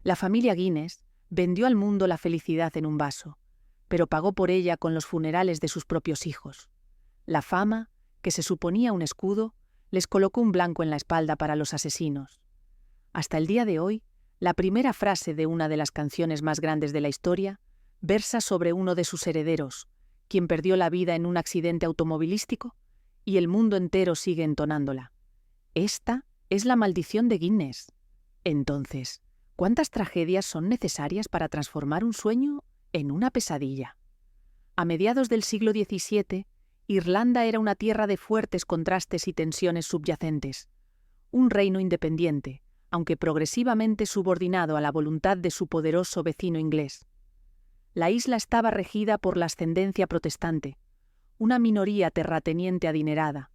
La familia Guinness vendió al mundo la felicidad en un vaso, pero pagó por ella con los funerales de sus propios hijos. La fama, que se suponía un escudo, les colocó un blanco en la espalda para los asesinos. Hasta el día de hoy, la primera frase de una de las canciones más grandes de la historia versa sobre uno de sus herederos, quien perdió la vida en un accidente automovilístico, y el mundo entero sigue entonándola. Esta es la maldición de Guinness. Entonces, ¿cuántas tragedias son necesarias para transformar un sueño en una pesadilla? A mediados del siglo XVII, Irlanda era una tierra de fuertes contrastes y tensiones subyacentes, un reino independiente, aunque progresivamente subordinado a la voluntad de su poderoso vecino inglés. La isla estaba regida por la ascendencia protestante, una minoría terrateniente adinerada,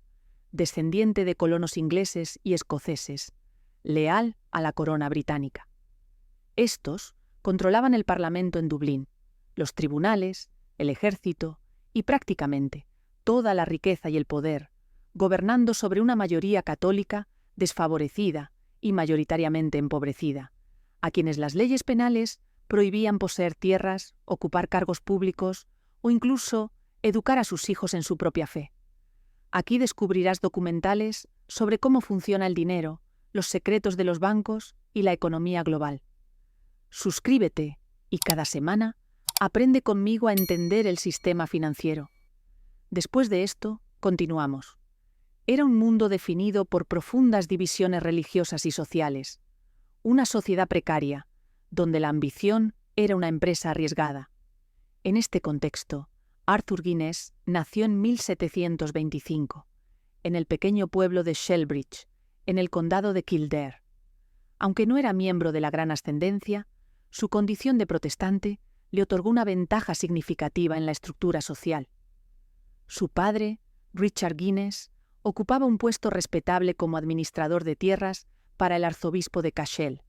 descendiente de colonos ingleses y escoceses, leal a la corona británica. Estos controlaban el Parlamento en Dublín, los tribunales, el ejército y prácticamente toda la riqueza y el poder, gobernando sobre una mayoría católica desfavorecida y mayoritariamente empobrecida, a quienes las leyes penales prohibían poseer tierras, ocupar cargos públicos o incluso educar a sus hijos en su propia fe. Aquí descubrirás documentales sobre cómo funciona el dinero, los secretos de los bancos y la economía global. Suscríbete y cada semana aprende conmigo a entender el sistema financiero. Después de esto, continuamos. Era un mundo definido por profundas divisiones religiosas y sociales, una sociedad precaria, donde la ambición era una empresa arriesgada. En este contexto, Arthur Guinness nació en 1725, en el pequeño pueblo de Shelbridge, en el condado de Kildare. Aunque no era miembro de la gran ascendencia, su condición de protestante le otorgó una ventaja significativa en la estructura social. Su padre, Richard Guinness, ocupaba un puesto respetable como administrador de tierras para el arzobispo de Cashel,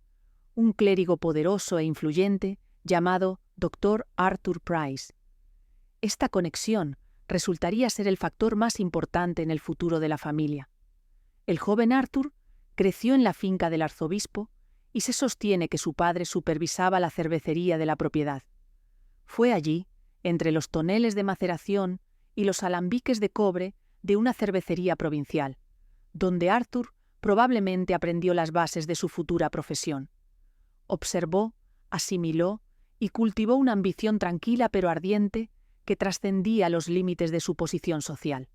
un clérigo poderoso e influyente llamado Dr. Arthur Price. Esta conexión resultaría ser el factor más importante en el futuro de la familia. El joven Arthur creció en la finca del arzobispo y se sostiene que su padre supervisaba la cervecería de la propiedad. Fue allí, entre los toneles de maceración y los alambiques de cobre de una cervecería provincial, donde Arthur probablemente aprendió las bases de su futura profesión. Observó, asimiló y cultivó una ambición tranquila pero ardiente que trascendía los límites de su posición social.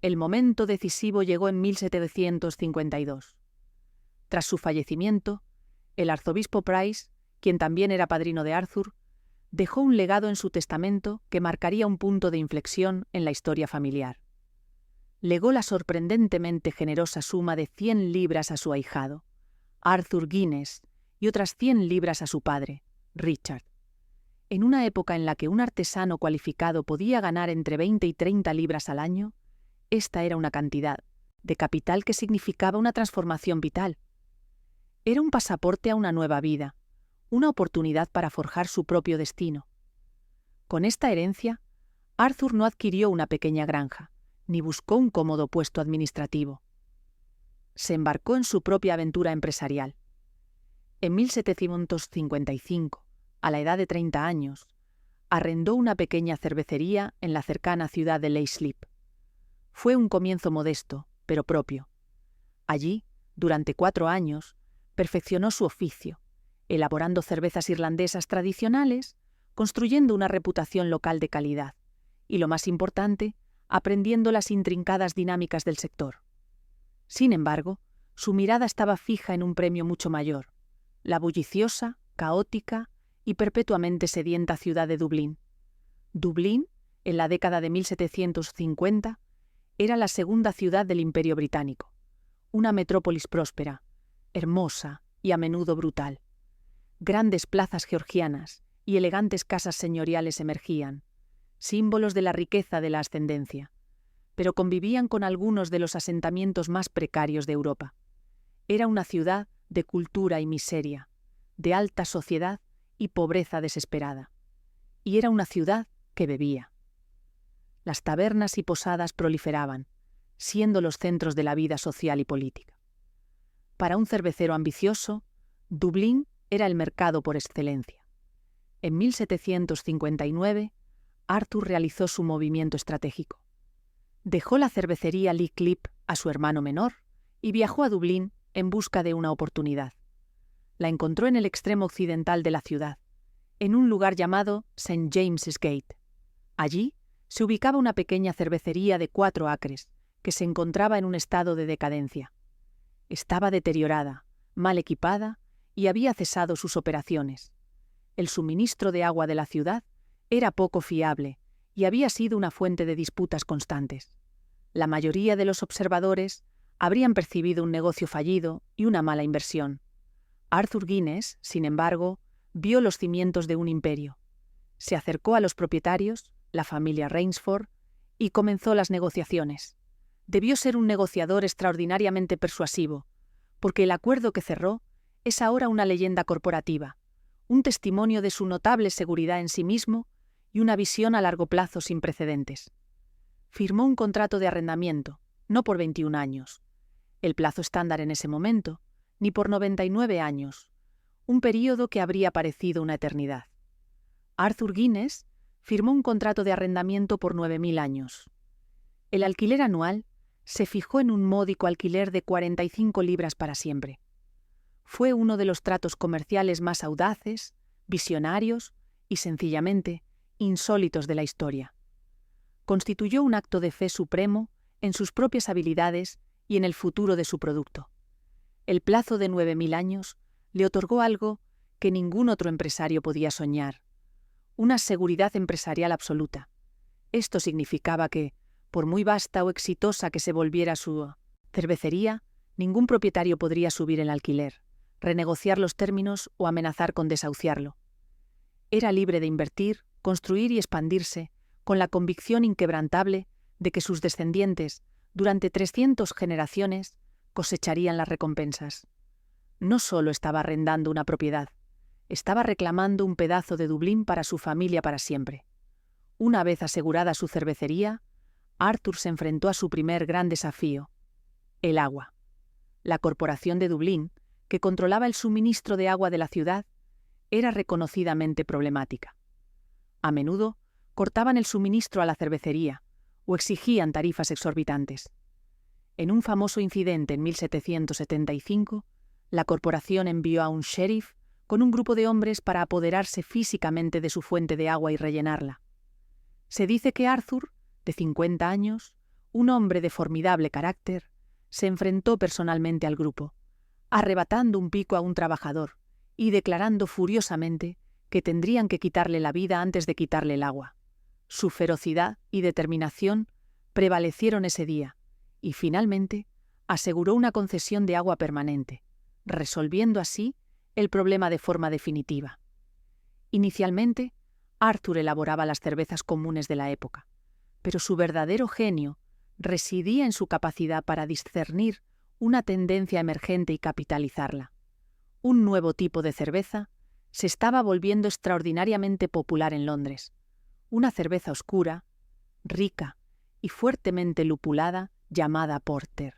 El momento decisivo llegó en 1752. Tras su fallecimiento, el arzobispo Price, quien también era padrino de Arthur, dejó un legado en su testamento que marcaría un punto de inflexión en la historia familiar. Legó la sorprendentemente generosa suma de 100 libras a su ahijado, Arthur Guinness, y otras 100 libras a su padre, Richard. En una época en la que un artesano cualificado podía ganar entre 20 y 30 libras al año, esta era una cantidad de capital que significaba una transformación vital. Era un pasaporte a una nueva vida, una oportunidad para forjar su propio destino. Con esta herencia, Arthur no adquirió una pequeña granja, ni buscó un cómodo puesto administrativo. Se embarcó en su propia aventura empresarial. En 1755, a la edad de 30 años, arrendó una pequeña cervecería en la cercana ciudad de Leixlip. Fue un comienzo modesto, pero propio. Allí, durante 4 años, perfeccionó su oficio, elaborando cervezas irlandesas tradicionales, construyendo una reputación local de calidad y, lo más importante, aprendiendo las intrincadas dinámicas del sector. Sin embargo, su mirada estaba fija en un premio mucho mayor, la bulliciosa, caótica y perpetuamente sedienta ciudad de Dublín. Dublín, en la década de 1750, era la segunda ciudad del Imperio Británico, una metrópolis próspera, hermosa y a menudo brutal. Grandes plazas georgianas y elegantes casas señoriales emergían, símbolos de la riqueza de la ascendencia, pero convivían con algunos de los asentamientos más precarios de Europa. Era una ciudad de cultura y miseria, de alta sociedad y pobreza desesperada. Y era una ciudad que bebía. Las tabernas y posadas proliferaban, siendo los centros de la vida social y política. Para un cervecero ambicioso, Dublín era el mercado por excelencia. En 1759, Arthur realizó su movimiento estratégico. Dejó la cervecería Lee Clip a su hermano menor y viajó a Dublín en busca de una oportunidad. La encontró en el extremo occidental de la ciudad, en un lugar llamado St. James's Gate. Allí se ubicaba una pequeña cervecería de 4 acres, que se encontraba en un estado de decadencia. Estaba deteriorada, mal equipada y había cesado sus operaciones. El suministro de agua de la ciudad era poco fiable y había sido una fuente de disputas constantes. La mayoría de los observadores habrían percibido un negocio fallido y una mala inversión. Arthur Guinness, sin embargo, vio los cimientos de un imperio. Se acercó a los propietarios, la familia Rainsford, y comenzó las negociaciones. Debió ser un negociador extraordinariamente persuasivo, porque el acuerdo que cerró es ahora una leyenda corporativa, un testimonio de su notable seguridad en sí mismo y una visión a largo plazo sin precedentes. Firmó un contrato de arrendamiento, no por 21 años, el plazo estándar en ese momento, ni por 99 años, un período que habría parecido una eternidad. Arthur Guinness firmó un contrato de arrendamiento por 9.000 años. El alquiler anual se fijó en un módico alquiler de 45 libras para siempre. Fue uno de los tratos comerciales más audaces, visionarios y, sencillamente, insólitos de la historia. Constituyó un acto de fe supremo en sus propias habilidades y en el futuro de su producto. El plazo de 9.000 años le otorgó algo que ningún otro empresario podía soñar: una seguridad empresarial absoluta. Esto significaba que, por muy vasta o exitosa que se volviera su cervecería, ningún propietario podría subir el alquiler, renegociar los términos o amenazar con desahuciarlo. Era libre de invertir, construir y expandirse, con la convicción inquebrantable de que sus descendientes, durante 300 generaciones, cosecharían las recompensas. No solo estaba arrendando una propiedad, estaba reclamando un pedazo de Dublín para su familia para siempre. Una vez asegurada su cervecería, Arthur se enfrentó a su primer gran desafío: el agua. La Corporación de Dublín, que controlaba el suministro de agua de la ciudad, era reconocidamente problemática. A menudo cortaban el suministro a la cervecería o exigían tarifas exorbitantes. En un famoso incidente en 1775, la corporación envió a un sheriff con un grupo de hombres para apoderarse físicamente de su fuente de agua y rellenarla. Se dice que Arthur, de 50 años, un hombre de formidable carácter, se enfrentó personalmente al grupo, arrebatando un pico a un trabajador y declarando furiosamente que tendrían que quitarle la vida antes de quitarle el agua. Su ferocidad y determinación prevalecieron ese día y, finalmente, aseguró una concesión de agua permanente, resolviendo así el problema de forma definitiva. Inicialmente, Arthur elaboraba las cervezas comunes de la época, pero su verdadero genio residía en su capacidad para discernir una tendencia emergente y capitalizarla. Un nuevo tipo de cerveza se estaba volviendo extraordinariamente popular en Londres, una cerveza oscura, rica y fuertemente lupulada llamada porter.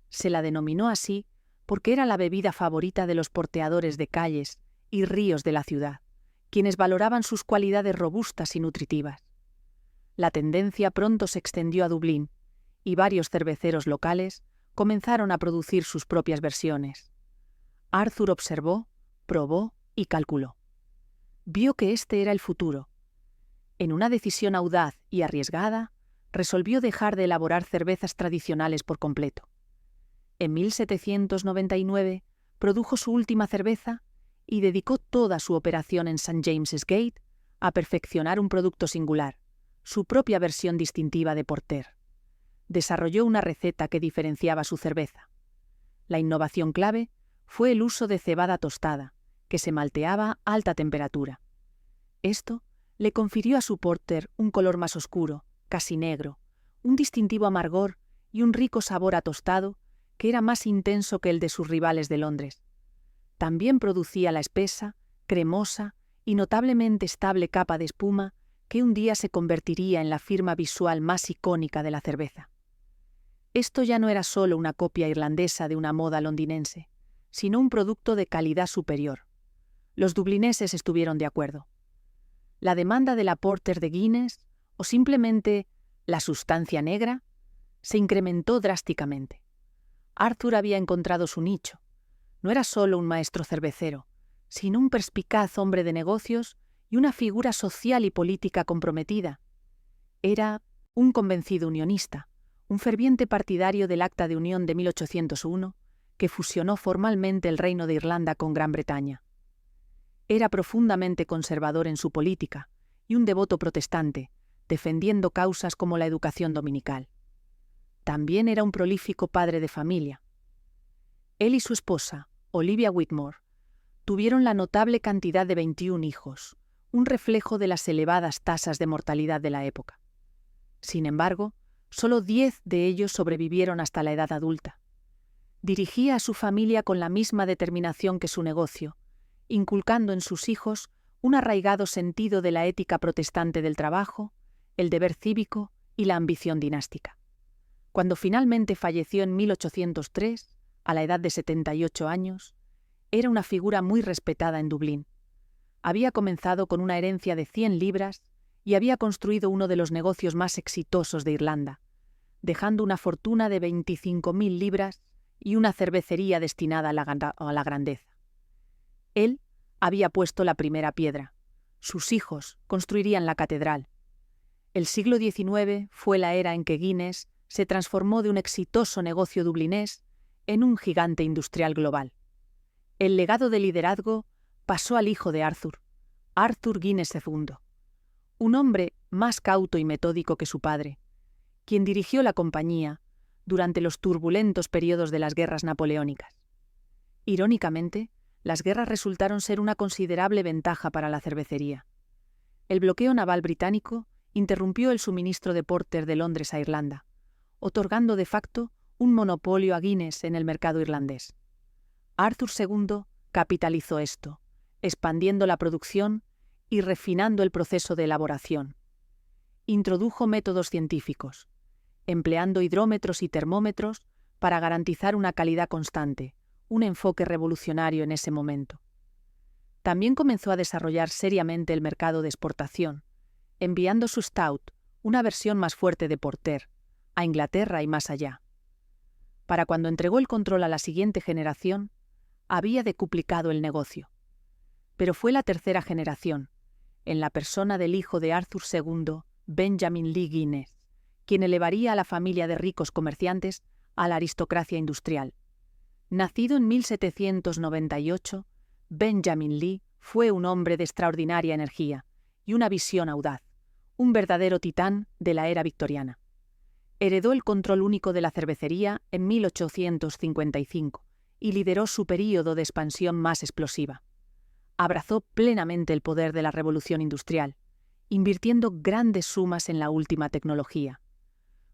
Se la denominó así porque era la bebida favorita de los porteadores de calles y ríos de la ciudad, quienes valoraban sus cualidades robustas y nutritivas. La tendencia pronto se extendió a Dublín, y varios cerveceros locales comenzaron a producir sus propias versiones. Arthur observó, probó y calculó. Vio que este era el futuro. En una decisión audaz y arriesgada, resolvió dejar de elaborar cervezas tradicionales por completo. En 1799 produjo su última cerveza y dedicó toda su operación en St. James's Gate a perfeccionar un producto singular, su propia versión distintiva de porter. Desarrolló una receta que diferenciaba su cerveza. La innovación clave fue el uso de cebada tostada, que se malteaba a alta temperatura. Esto le confirió a su porter un color más oscuro, casi negro, un distintivo amargor y un rico sabor a tostado que era más intenso que el de sus rivales de Londres. También producía la espesa, cremosa y notablemente estable capa de espuma que un día se convertiría en la firma visual más icónica de la cerveza. Esto ya no era solo una copia irlandesa de una moda londinense, sino un producto de calidad superior, Los dublineses estuvieron de acuerdo. La demanda de la Porter de Guinness, o simplemente la sustancia negra, se incrementó drásticamente. Arthur había encontrado su nicho. No era solo un maestro cervecero, sino un perspicaz hombre de negocios y una figura social y política comprometida. Era un convencido unionista, un ferviente partidario del Acta de Unión de 1801, que fusionó formalmente el Reino de Irlanda con Gran Bretaña. Era profundamente conservador en su política y un devoto protestante, defendiendo causas como la educación dominical. También era un prolífico padre de familia. Él y su esposa, Olivia Whitmore, tuvieron la notable cantidad de 21 hijos, un reflejo de las elevadas tasas de mortalidad de la época. Sin embargo, solo 10 de ellos sobrevivieron hasta la edad adulta. Dirigía a su familia con la misma determinación que su negocio, inculcando en sus hijos un arraigado sentido de la ética protestante del trabajo, el deber cívico y la ambición dinástica. Cuando finalmente falleció en 1803, a la edad de 78 años, era una figura muy respetada en Dublín. Había comenzado con una herencia de 100 libras y había construido uno de los negocios más exitosos de Irlanda, dejando una fortuna de 25.000 libras y una cervecería destinada a la grandeza. Él había puesto la primera piedra. Sus hijos construirían la catedral. El siglo XIX fue la era en que Guinness se transformó de un exitoso negocio dublinés en un gigante industrial global. El legado de liderazgo pasó al hijo de Arthur, Arthur Guinness II, un hombre más cauto y metódico que su padre, quien dirigió la compañía durante los turbulentos periodos de las guerras napoleónicas. Irónicamente, las guerras resultaron ser una considerable ventaja para la cervecería. El bloqueo naval británico interrumpió el suministro de porter de Londres a Irlanda, otorgando de facto un monopolio a Guinness en el mercado irlandés. Arthur II capitalizó esto, expandiendo la producción y refinando el proceso de elaboración. Introdujo métodos científicos, empleando hidrómetros y termómetros para garantizar una calidad constante, un enfoque revolucionario en ese momento. También comenzó a desarrollar seriamente el mercado de exportación, enviando su Stout, una versión más fuerte de porter, a Inglaterra y más allá. Para cuando entregó el control a la siguiente generación, había decuplicado el negocio. Pero fue la tercera generación, en la persona del hijo de Arthur II, Benjamin Lee Guinness, quien elevaría a la familia de ricos comerciantes a la aristocracia industrial. Nacido en 1798, Benjamin Lee fue un hombre de extraordinaria energía y una visión audaz, un verdadero titán de la era victoriana. Heredó el control único de la cervecería en 1855 y lideró su período de expansión más explosiva. Abrazó plenamente el poder de la revolución industrial, invirtiendo grandes sumas en la última tecnología.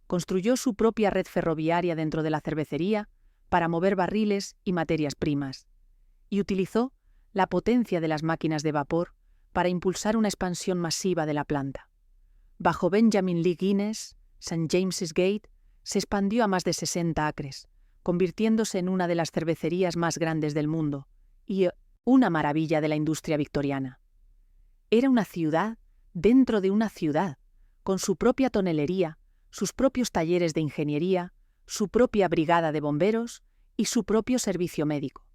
Construyó su propia red ferroviaria dentro de la cervecería para mover barriles y materias primas, y utilizó la potencia de las máquinas de vapor para impulsar una expansión masiva de la planta. Bajo Benjamin Lee Guinness, St. James's Gate se expandió a más de 60 acres, convirtiéndose en una de las cervecerías más grandes del mundo y una maravilla de la industria victoriana. Era una ciudad dentro de una ciudad, con su propia tonelería, sus propios talleres de ingeniería, su propia brigada de bomberos y su propio servicio médico.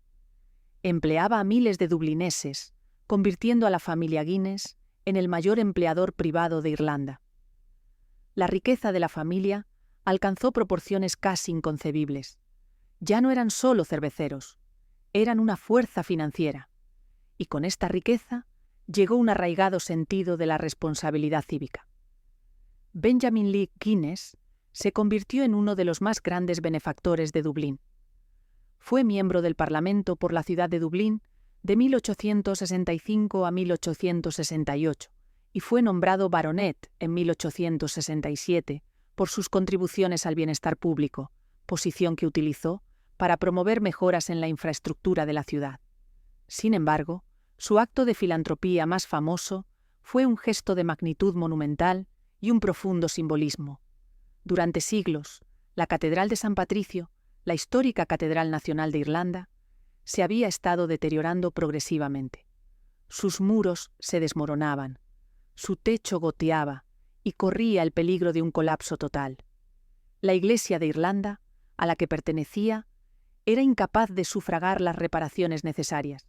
Empleaba a miles de dublineses, convirtiendo a la familia Guinness en el mayor empleador privado de Irlanda. La riqueza de la familia alcanzó proporciones casi inconcebibles. Ya no eran solo cerveceros, eran una fuerza financiera. Y con esta riqueza llegó un arraigado sentido de la responsabilidad cívica. Benjamin Lee Guinness se convirtió en uno de los más grandes benefactores de Dublín. Fue miembro del Parlamento por la ciudad de Dublín de 1865 a 1868 y fue nombrado baronet en 1867 por sus contribuciones al bienestar público, posición que utilizó para promover mejoras en la infraestructura de la ciudad. Sin embargo, su acto de filantropía más famoso fue un gesto de magnitud monumental y un profundo simbolismo. Durante siglos, la Catedral de San Patricio, la histórica Catedral Nacional de Irlanda, se había estado deteriorando progresivamente. sus muros se desmoronaban, su techo goteaba y corría el peligro de un colapso total. La Iglesia de Irlanda, a la que pertenecía, era incapaz de sufragar las reparaciones necesarias.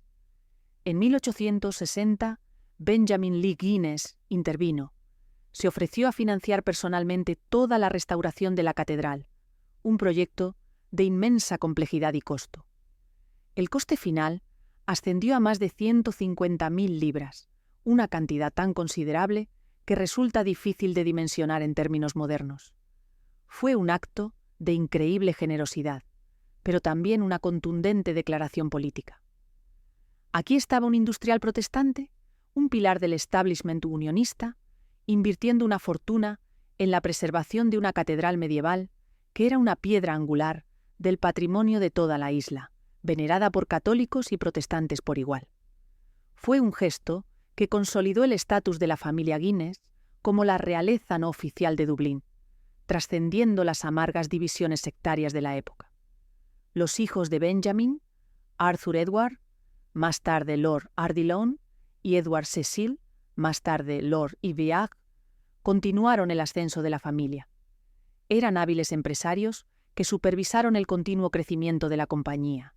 En 1860, Benjamin Lee Guinness intervino. Se ofreció a financiar personalmente toda la restauración de la catedral, un proyecto de inmensa complejidad y costo. El coste final ascendió a más de 150.000 libras, una cantidad tan considerable que resulta difícil de dimensionar en términos modernos. Fue un acto de increíble generosidad, pero también una contundente declaración política. Aquí estaba un industrial protestante, un pilar del establishment unionista, invirtiendo una fortuna en la preservación de una catedral medieval que era una piedra angular del patrimonio de toda la isla, venerada por católicos y protestantes por igual. Fue un gesto que consolidó el estatus de la familia Guinness como la realeza no oficial de Dublín, trascendiendo las amargas divisiones sectarias de la época. Los hijos de Benjamin, Arthur Edward, más tarde Lord Ardilone, y Edward Cecil, más tarde Lord Iveagh, continuaron el ascenso de la familia. Eran hábiles empresarios que supervisaron el continuo crecimiento de la compañía,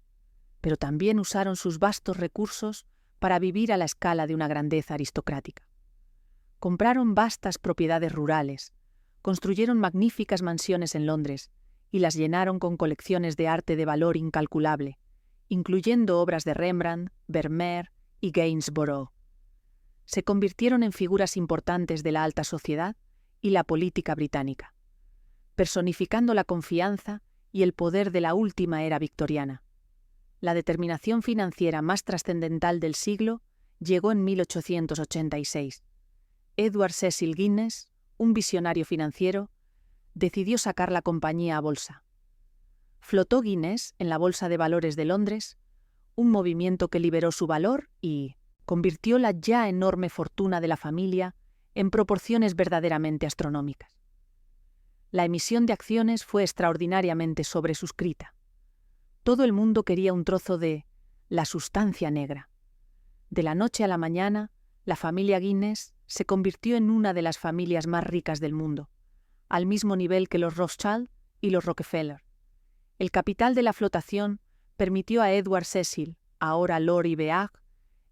pero también usaron sus vastos recursos para vivir a la escala de una grandeza aristocrática. Compraron vastas propiedades rurales, construyeron magníficas mansiones en Londres y las llenaron con colecciones de arte de valor incalculable, incluyendo obras de Rembrandt, Vermeer y Gainsborough. Se convirtieron en figuras importantes de la alta sociedad y la política británica, personificando la confianza y el poder de la última era victoriana. La determinación financiera más trascendental del siglo llegó en 1886. Edward Cecil Guinness, un visionario financiero, decidió sacar la compañía a bolsa. Flotó Guinness en la Bolsa de Valores de Londres, un movimiento que liberó su valor y convirtió la ya enorme fortuna de la familia en proporciones verdaderamente astronómicas. La emisión de acciones fue extraordinariamente sobresuscrita. Todo el mundo quería un trozo de la sustancia negra. De la noche a la mañana, la familia Guinness se convirtió en una de las familias más ricas del mundo, al mismo nivel que los Rothschild y los Rockefeller. El capital de la flotación permitió a Edward Cecil, ahora Lord Iveagh,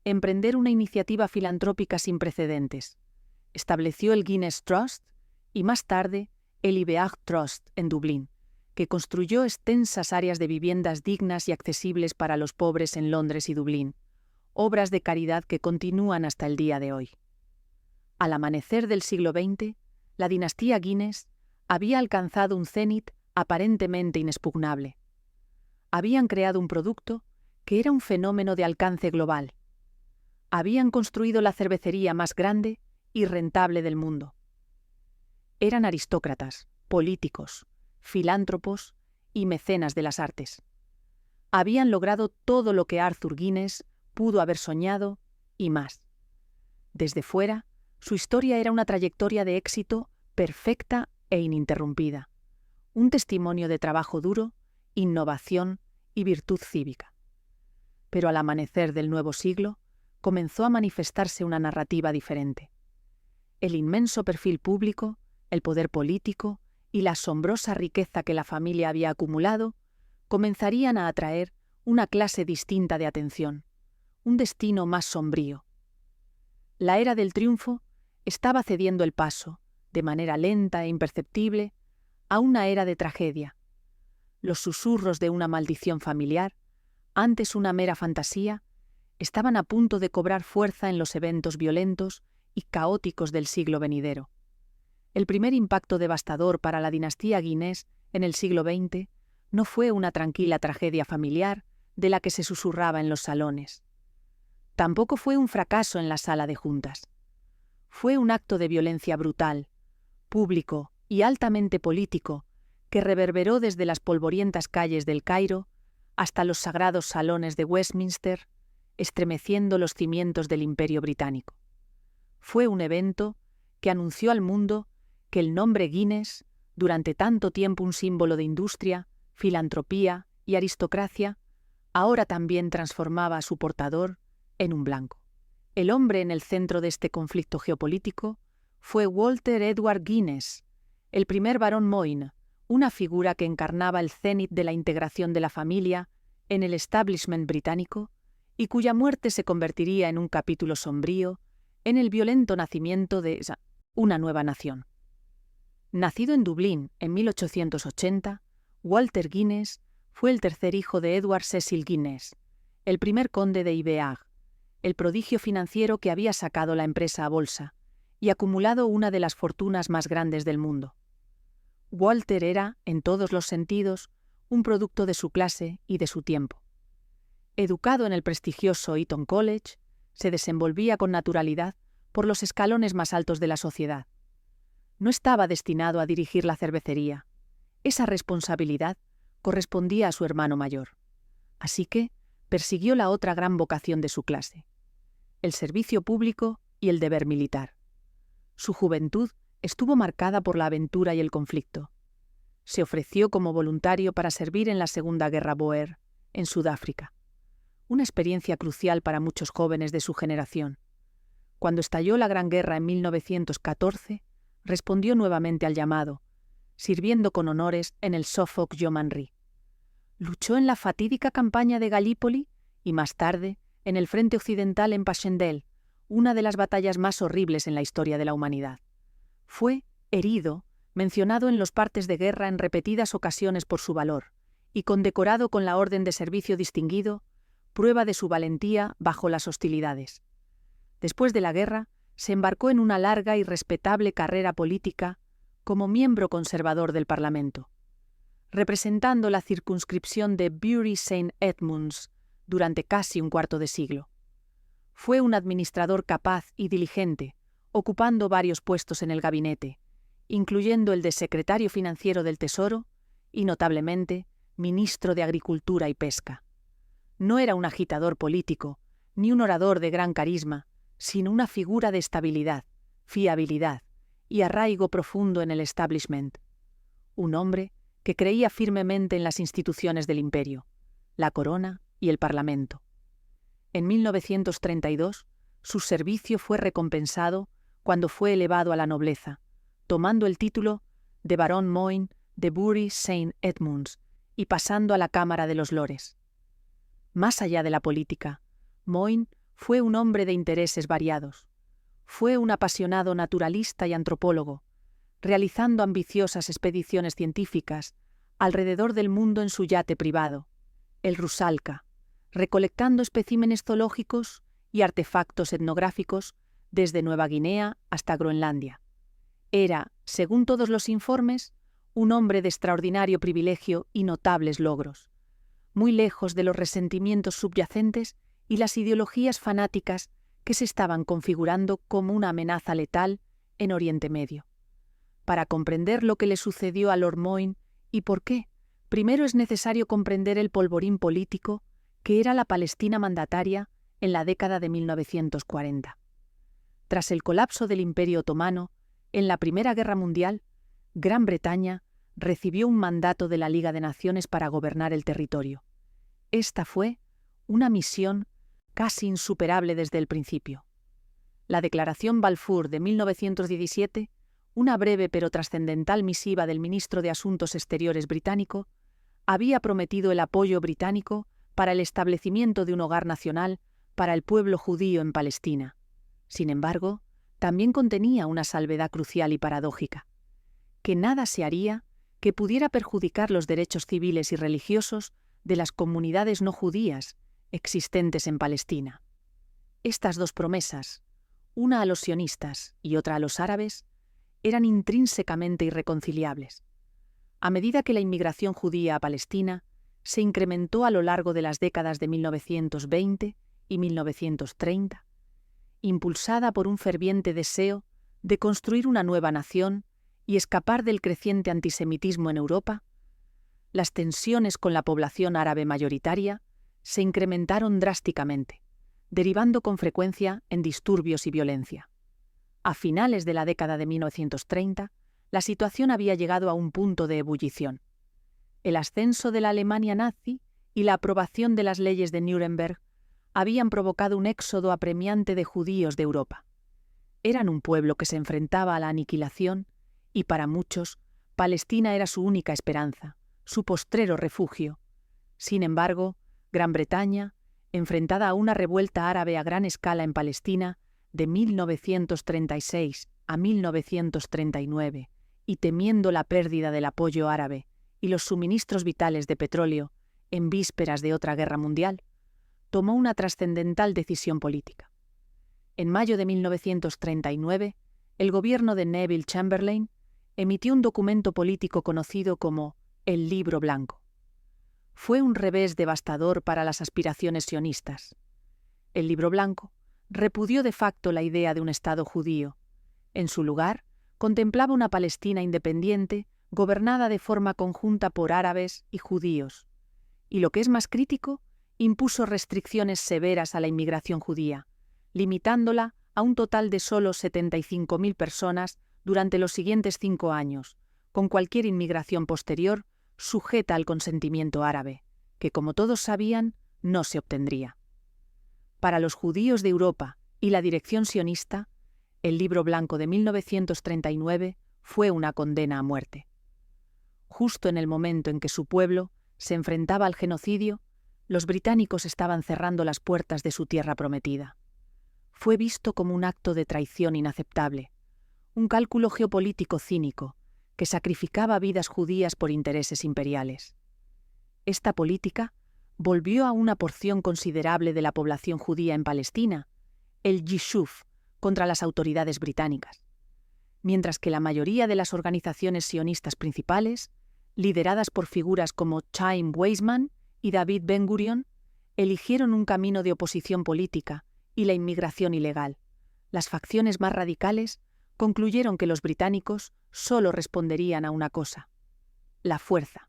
emprender una iniciativa filantrópica sin precedentes. Estableció el Guinness Trust y más tarde el Iveagh Trust en Dublín, que construyó extensas áreas de viviendas dignas y accesibles para los pobres en Londres y Dublín, obras de caridad que continúan hasta el día de hoy. Al amanecer del siglo XX, la dinastía Guinness había alcanzado un cenit aparentemente inexpugnable. Habían creado un producto que era un fenómeno de alcance global. Habían construido la cervecería más grande y rentable del mundo. Eran aristócratas, políticos, filántropos y mecenas de las artes. Habían logrado todo lo que Arthur Guinness pudo haber soñado y más. Desde fuera, su historia era una trayectoria de éxito perfecta e ininterrumpida, un testimonio de trabajo duro, innovación y virtud cívica. Pero al amanecer del nuevo siglo, comenzó a manifestarse una narrativa diferente. El inmenso perfil público, el poder político y la asombrosa riqueza que la familia había acumulado comenzarían a atraer una clase distinta de atención, un destino más sombrío. La era del triunfo estaba cediendo el paso, de manera lenta e imperceptible, a una era de tragedia. Los susurros de una maldición familiar, antes una mera fantasía, estaban a punto de cobrar fuerza en los eventos violentos y caóticos del siglo venidero. El primer impacto devastador para la dinastía Guinness en el siglo XX no fue una tranquila tragedia familiar de la que se susurraba en los salones. Tampoco fue un fracaso en la sala de juntas. Fue un acto de violencia brutal, público y altamente político que reverberó desde las polvorientas calles del Cairo hasta los sagrados salones de Westminster, estremeciendo los cimientos del Imperio Británico. Fue un evento que anunció al mundo que el nombre Guinness, durante tanto tiempo un símbolo de industria, filantropía y aristocracia, ahora también transformaba a su portador en un blanco. El hombre en el centro de este conflicto geopolítico fue Walter Edward Guinness, el primer barón Moyne, una figura que encarnaba el cénit de la integración de la familia en el establishment británico y cuya muerte se convertiría en un capítulo sombrío en el violento nacimiento de una nueva nación. Nacido en Dublín en 1880, Walter Guinness fue el tercer hijo de Edward Cecil Guinness, el primer conde de Iveagh, el prodigio financiero que había sacado la empresa a bolsa y acumulado una de las fortunas más grandes del mundo. Walter era, en todos los sentidos, un producto de su clase y de su tiempo. Educado en el prestigioso Eton College, se desenvolvía con naturalidad por los escalones más altos de la sociedad. No estaba destinado a dirigir la cervecería. Esa responsabilidad correspondía a su hermano mayor. Así que persiguió la otra gran vocación de su clase: el servicio público y el deber militar. Su juventud estuvo marcada por la aventura y el conflicto. Se ofreció como voluntario para servir en la Segunda Guerra Boer, en Sudáfrica. Una experiencia crucial para muchos jóvenes de su generación. Cuando estalló la Gran Guerra en 1914, respondió nuevamente al llamado, sirviendo con honores en el Suffolk Yeomanry. Luchó en la fatídica campaña de Gallipoli y más tarde en el frente occidental en Passchendaele, una de las batallas más horribles en la historia de la humanidad. Fue herido, mencionado en los partes de guerra en repetidas ocasiones por su valor, y condecorado con la Orden de Servicio Distinguido, prueba de su valentía bajo las hostilidades. Después de la guerra, se embarcó en una larga y respetable carrera política como miembro conservador del Parlamento, representando la circunscripción de Bury St. Edmunds durante casi un cuarto de siglo. Fue un administrador capaz y diligente, ocupando varios puestos en el gabinete, incluyendo el de secretario financiero del Tesoro y, notablemente, ministro de Agricultura y Pesca. No era un agitador político, ni un orador de gran carisma, sino una figura de estabilidad, fiabilidad y arraigo profundo en el establishment. Un hombre que creía firmemente en las instituciones del imperio, la corona y el parlamento. En 1932, su servicio fue recompensado cuando fue elevado a la nobleza, tomando el título de barón Moyne de Bury St. Edmunds y pasando a la Cámara de los Lores. Más allá de la política, Moyne fue un hombre de intereses variados. Fue un apasionado naturalista y antropólogo, realizando ambiciosas expediciones científicas alrededor del mundo en su yate privado, el Rusalka, recolectando especímenes zoológicos y artefactos etnográficos desde Nueva Guinea hasta Groenlandia. Era, según todos los informes, un hombre de extraordinario privilegio y notables logros, muy lejos de los resentimientos subyacentes y las ideologías fanáticas que se estaban configurando como una amenaza letal en Oriente Medio. Para comprender lo que le sucedió a Lord Moyne y por qué, primero es necesario comprender el polvorín político que era la Palestina mandataria en la década de 1940. Tras el colapso del Imperio Otomano, en la Primera Guerra Mundial, Gran Bretaña recibió un mandato de la Liga de Naciones para gobernar el territorio. Esta fue una misión casi insuperable desde el principio. La Declaración Balfour de 1917, una breve pero trascendental misiva del ministro de Asuntos Exteriores británico, había prometido el apoyo británico para el establecimiento de un hogar nacional para el pueblo judío en Palestina. Sin embargo, también contenía una salvedad crucial y paradójica: que nada se haría que pudiera perjudicar los derechos civiles y religiosos de las comunidades no judías existentes en Palestina. Estas dos promesas, una a los sionistas y otra a los árabes, eran intrínsecamente irreconciliables. A medida que la inmigración judía a Palestina se incrementó a lo largo de las décadas de 1920 y 1930, impulsada por un ferviente deseo de construir una nueva nación y escapar del creciente antisemitismo en Europa, las tensiones con la población árabe mayoritaria se incrementaron drásticamente, derivando con frecuencia en disturbios y violencia. A finales de la década de 1930, la situación había llegado a un punto de ebullición. El ascenso de la Alemania nazi y la aprobación de las leyes de Nuremberg habían provocado un éxodo apremiante de judíos de Europa. Eran un pueblo que se enfrentaba a la aniquilación y para muchos, Palestina era su única esperanza, su postrero refugio. Sin embargo, Gran Bretaña, enfrentada a una revuelta árabe a gran escala en Palestina de 1936 a 1939, y temiendo la pérdida del apoyo árabe y los suministros vitales de petróleo en vísperas de otra guerra mundial, tomó una trascendental decisión política. En mayo de 1939, el gobierno de Neville Chamberlain emitió un documento político conocido como el Libro Blanco. Fue un revés devastador para las aspiraciones sionistas. El Libro Blanco repudió de facto la idea de un Estado judío. En su lugar, contemplaba una Palestina independiente, gobernada de forma conjunta por árabes y judíos. Y lo que es más crítico, impuso restricciones severas a la inmigración judía, limitándola a un total de solo 75.000 personas durante los siguientes 5 años, con cualquier inmigración posterior sujeta al consentimiento árabe, que como todos sabían, no se obtendría. Para los judíos de Europa y la dirección sionista, el Libro Blanco de 1939 fue una condena a muerte. Justo en el momento en que su pueblo se enfrentaba al genocidio, los británicos estaban cerrando las puertas de su tierra prometida. Fue visto como un acto de traición inaceptable, un cálculo geopolítico cínico que sacrificaba vidas judías por intereses imperiales. Esta política volvió a una porción considerable de la población judía en Palestina, el Yishuf, contra las autoridades británicas, mientras que la mayoría de las organizaciones sionistas principales, lideradas por figuras como Chaim Weizmann y David Ben-Gurion, eligieron un camino de oposición política y la inmigración ilegal. Las facciones más radicales concluyeron que los británicos solo responderían a una cosa: la fuerza.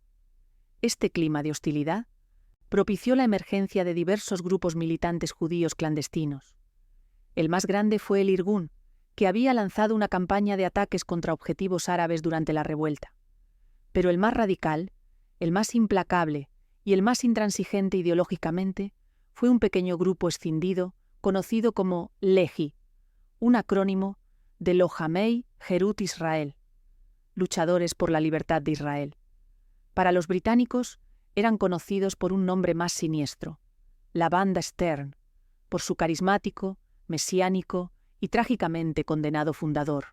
Este clima de hostilidad propició la emergencia de diversos grupos militantes judíos clandestinos. El más grande fue el Irgun, que había lanzado una campaña de ataques contra objetivos árabes durante la revuelta. Pero el más radical, el más implacable y el más intransigente ideológicamente fue un pequeño grupo escindido conocido como Lehi, un acrónimo de Lojamei Herut Israel, luchadores por la libertad de Israel. Para los británicos eran conocidos por un nombre más siniestro, la Banda Stern, por su carismático, mesiánico y trágicamente condenado fundador,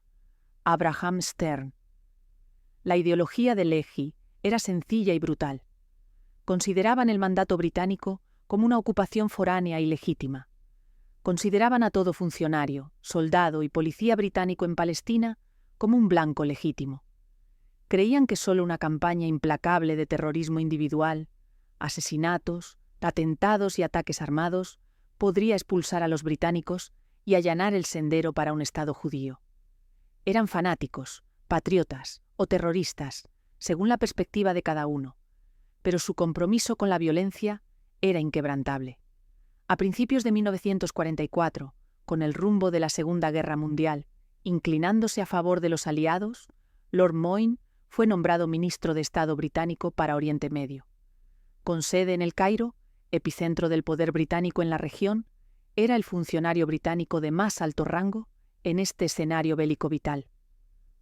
Abraham Stern. La ideología de Lehi era sencilla y brutal. Consideraban el mandato británico como una ocupación foránea y legítima. Consideraban a todo funcionario, soldado y policía británico en Palestina como un blanco legítimo. Creían que solo una campaña implacable de terrorismo individual, asesinatos, atentados y ataques armados podría expulsar a los británicos y allanar el sendero para un Estado judío. Eran fanáticos, patriotas o terroristas, según la perspectiva de cada uno, pero su compromiso con la violencia era inquebrantable. A principios de 1944, con el rumbo de la Segunda Guerra Mundial inclinándose a favor de los aliados, Lord Moyne fue nombrado ministro de Estado británico para Oriente Medio. Con sede en El Cairo, epicentro del poder británico en la región, era el funcionario británico de más alto rango en este escenario bélico vital.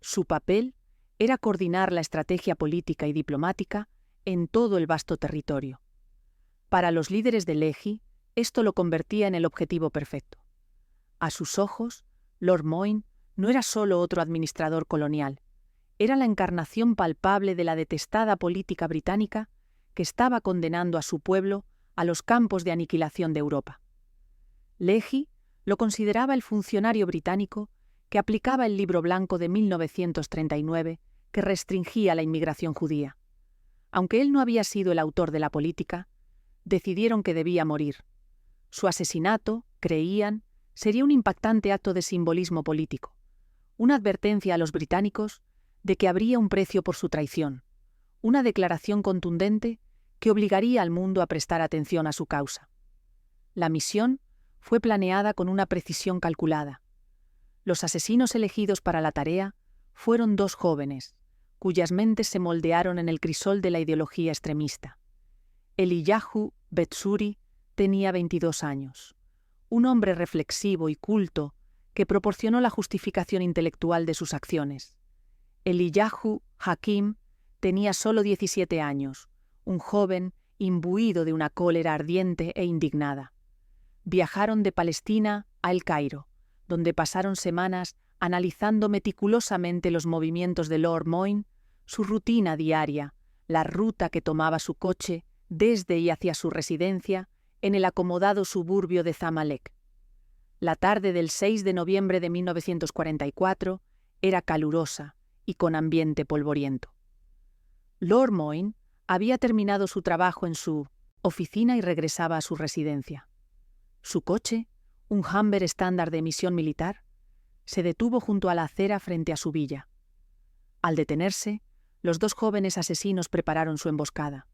Su papel era coordinar la estrategia política y diplomática en todo el vasto territorio. Para los líderes de Lehi, esto lo convertía en el objetivo perfecto. A sus ojos, Lord Moyne no era solo otro administrador colonial, era la encarnación palpable de la detestada política británica que estaba condenando a su pueblo a los campos de aniquilación de Europa. Lehi lo consideraba el funcionario británico que aplicaba el Libro Blanco de 1939 que restringía la inmigración judía. Aunque él no había sido el autor de la política, decidieron que debía morir. Su asesinato, creían, sería un impactante acto de simbolismo político, una advertencia a los británicos de que habría un precio por su traición, una declaración contundente que obligaría al mundo a prestar atención a su causa. La misión fue planeada con una precisión calculada. Los asesinos elegidos para la tarea fueron 2 jóvenes, cuyas mentes se moldearon en el crisol de la ideología extremista. Eliyahu Betsuri, tenía 22 años, un hombre reflexivo y culto que proporcionó la justificación intelectual de sus acciones. Eliyahu Hakim tenía solo 17 años, un joven imbuido de una cólera ardiente e indignada. Viajaron de Palestina a El Cairo, donde pasaron semanas analizando meticulosamente los movimientos de Lord Moyne, su rutina diaria, la ruta que tomaba su coche desde y hacia su residencia en el acomodado suburbio de Zamalek. La tarde del 6 de noviembre de 1944 era calurosa y con ambiente polvoriento. Lord Moyne había terminado su trabajo en su oficina y regresaba a su residencia. Su coche, un Humber estándar de emisión militar, se detuvo junto a la acera frente a su villa. Al detenerse, los dos jóvenes asesinos prepararon su emboscada.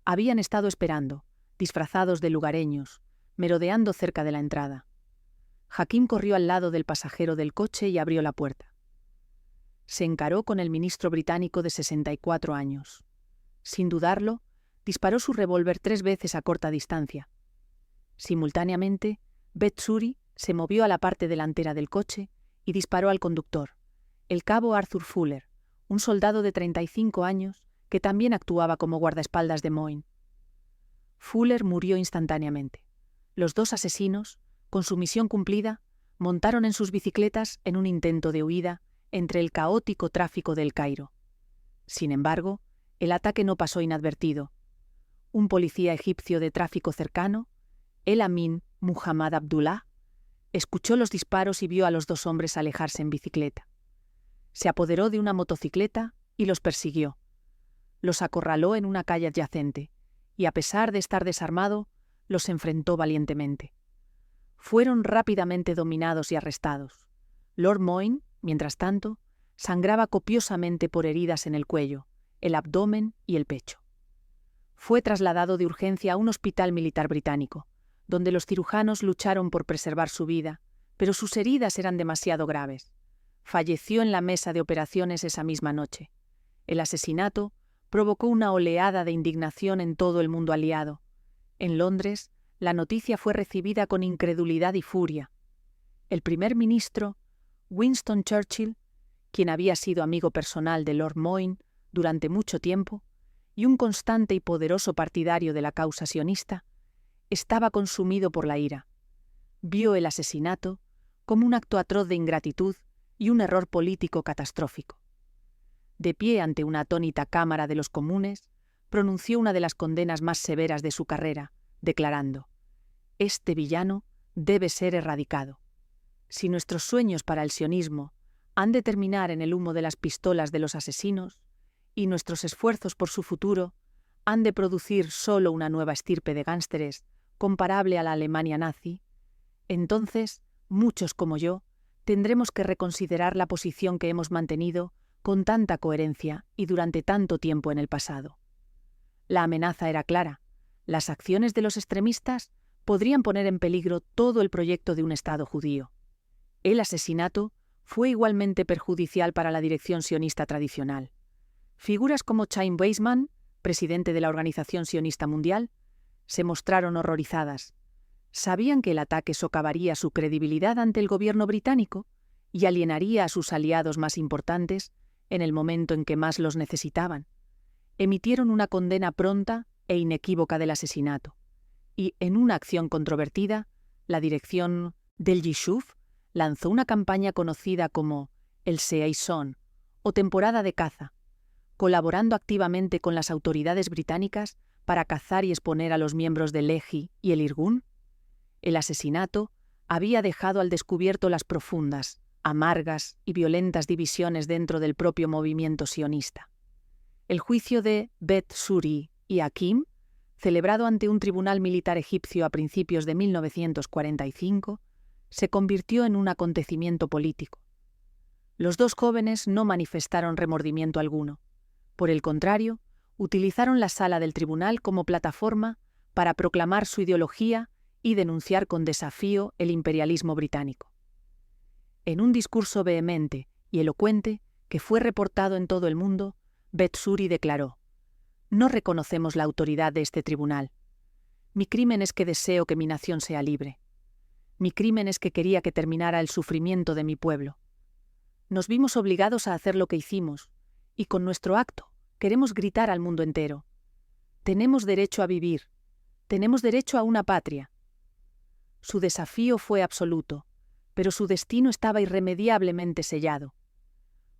Habían estado esperando, disfrazados de lugareños, merodeando cerca de la entrada. Hakim corrió al lado del pasajero del coche y abrió la puerta. Se encaró con el ministro británico de 64 años. Sin dudarlo, disparó su revólver 3 veces a corta distancia. Simultáneamente, Beth Suri se movió a la parte delantera del coche y disparó al conductor, el cabo Arthur Fuller, un soldado de 35 años que también actuaba como guardaespaldas de Moyne. Fuller murió instantáneamente. Los dos asesinos, con su misión cumplida, montaron en sus bicicletas en un intento de huida entre el caótico tráfico del Cairo. Sin embargo, el ataque no pasó inadvertido. Un policía egipcio de tráfico cercano, El Amin Muhammad Abdullah, escuchó los disparos y vio a los dos hombres alejarse en bicicleta. Se apoderó de una motocicleta y los persiguió. Los acorraló en una calle adyacente y, a pesar de estar desarmado, los enfrentó valientemente. Fueron rápidamente dominados y arrestados. Lord Moyne, mientras tanto, sangraba copiosamente por heridas en el cuello, el abdomen y el pecho. Fue trasladado de urgencia a un hospital militar británico, donde los cirujanos lucharon por preservar su vida, pero sus heridas eran demasiado graves. Falleció en la mesa de operaciones esa misma noche. El asesinato provocó una oleada de indignación en todo el mundo aliado. En Londres, la noticia fue recibida con incredulidad y furia. El primer ministro, Winston Churchill, quien había sido amigo personal de Lord Moyne durante mucho tiempo, y un constante y poderoso partidario de la causa sionista, estaba consumido por la ira. Vio el asesinato como un acto atroz de ingratitud y un error político catastrófico. De pie ante una atónita Cámara de los Comunes, pronunció una de las condenas más severas de su carrera, declarando: «Este villano debe ser erradicado. Si nuestros sueños para el sionismo han de terminar en el humo de las pistolas de los asesinos, y nuestros esfuerzos por su futuro han de producir solo una nueva estirpe de gánsteres comparable a la Alemania nazi, entonces, muchos como yo, tendremos que reconsiderar la posición que hemos mantenido con tanta coherencia y durante tanto tiempo en el pasado». La amenaza era clara. Las acciones de los extremistas podrían poner en peligro todo el proyecto de un Estado judío. El asesinato fue igualmente perjudicial para la dirección sionista tradicional. Figuras como Chaim Weizmann, presidente de la Organización Sionista Mundial, se mostraron horrorizadas. Sabían que el ataque socavaría su credibilidad ante el gobierno británico y alienaría a sus aliados más importantes en el momento en que más los necesitaban. Emitieron una condena pronta e inequívoca del asesinato, y, en una acción controvertida, la dirección del Yishuv lanzó una campaña conocida como el Season, o temporada de caza, colaborando activamente con las autoridades británicas para cazar y exponer a los miembros del Lehi y el Irgun. El asesinato había dejado al descubierto las profundas, amargas y violentas divisiones dentro del propio movimiento sionista. El juicio de Beth Suri y Hakim, celebrado ante un tribunal militar egipcio a principios de 1945, se convirtió en un acontecimiento político. Los dos jóvenes no manifestaron remordimiento alguno. Por el contrario, utilizaron la sala del tribunal como plataforma para proclamar su ideología y denunciar con desafío el imperialismo británico. En un discurso vehemente y elocuente que fue reportado en todo el mundo, Beth Suri declaró: «No reconocemos la autoridad de este tribunal. Mi crimen es que deseo que mi nación sea libre. Mi crimen es que quería que terminara el sufrimiento de mi pueblo. Nos vimos obligados a hacer lo que hicimos, y con nuestro acto queremos gritar al mundo entero. Tenemos derecho a vivir. Tenemos derecho a una patria. Su desafío fue absoluto, pero su destino estaba irremediablemente sellado.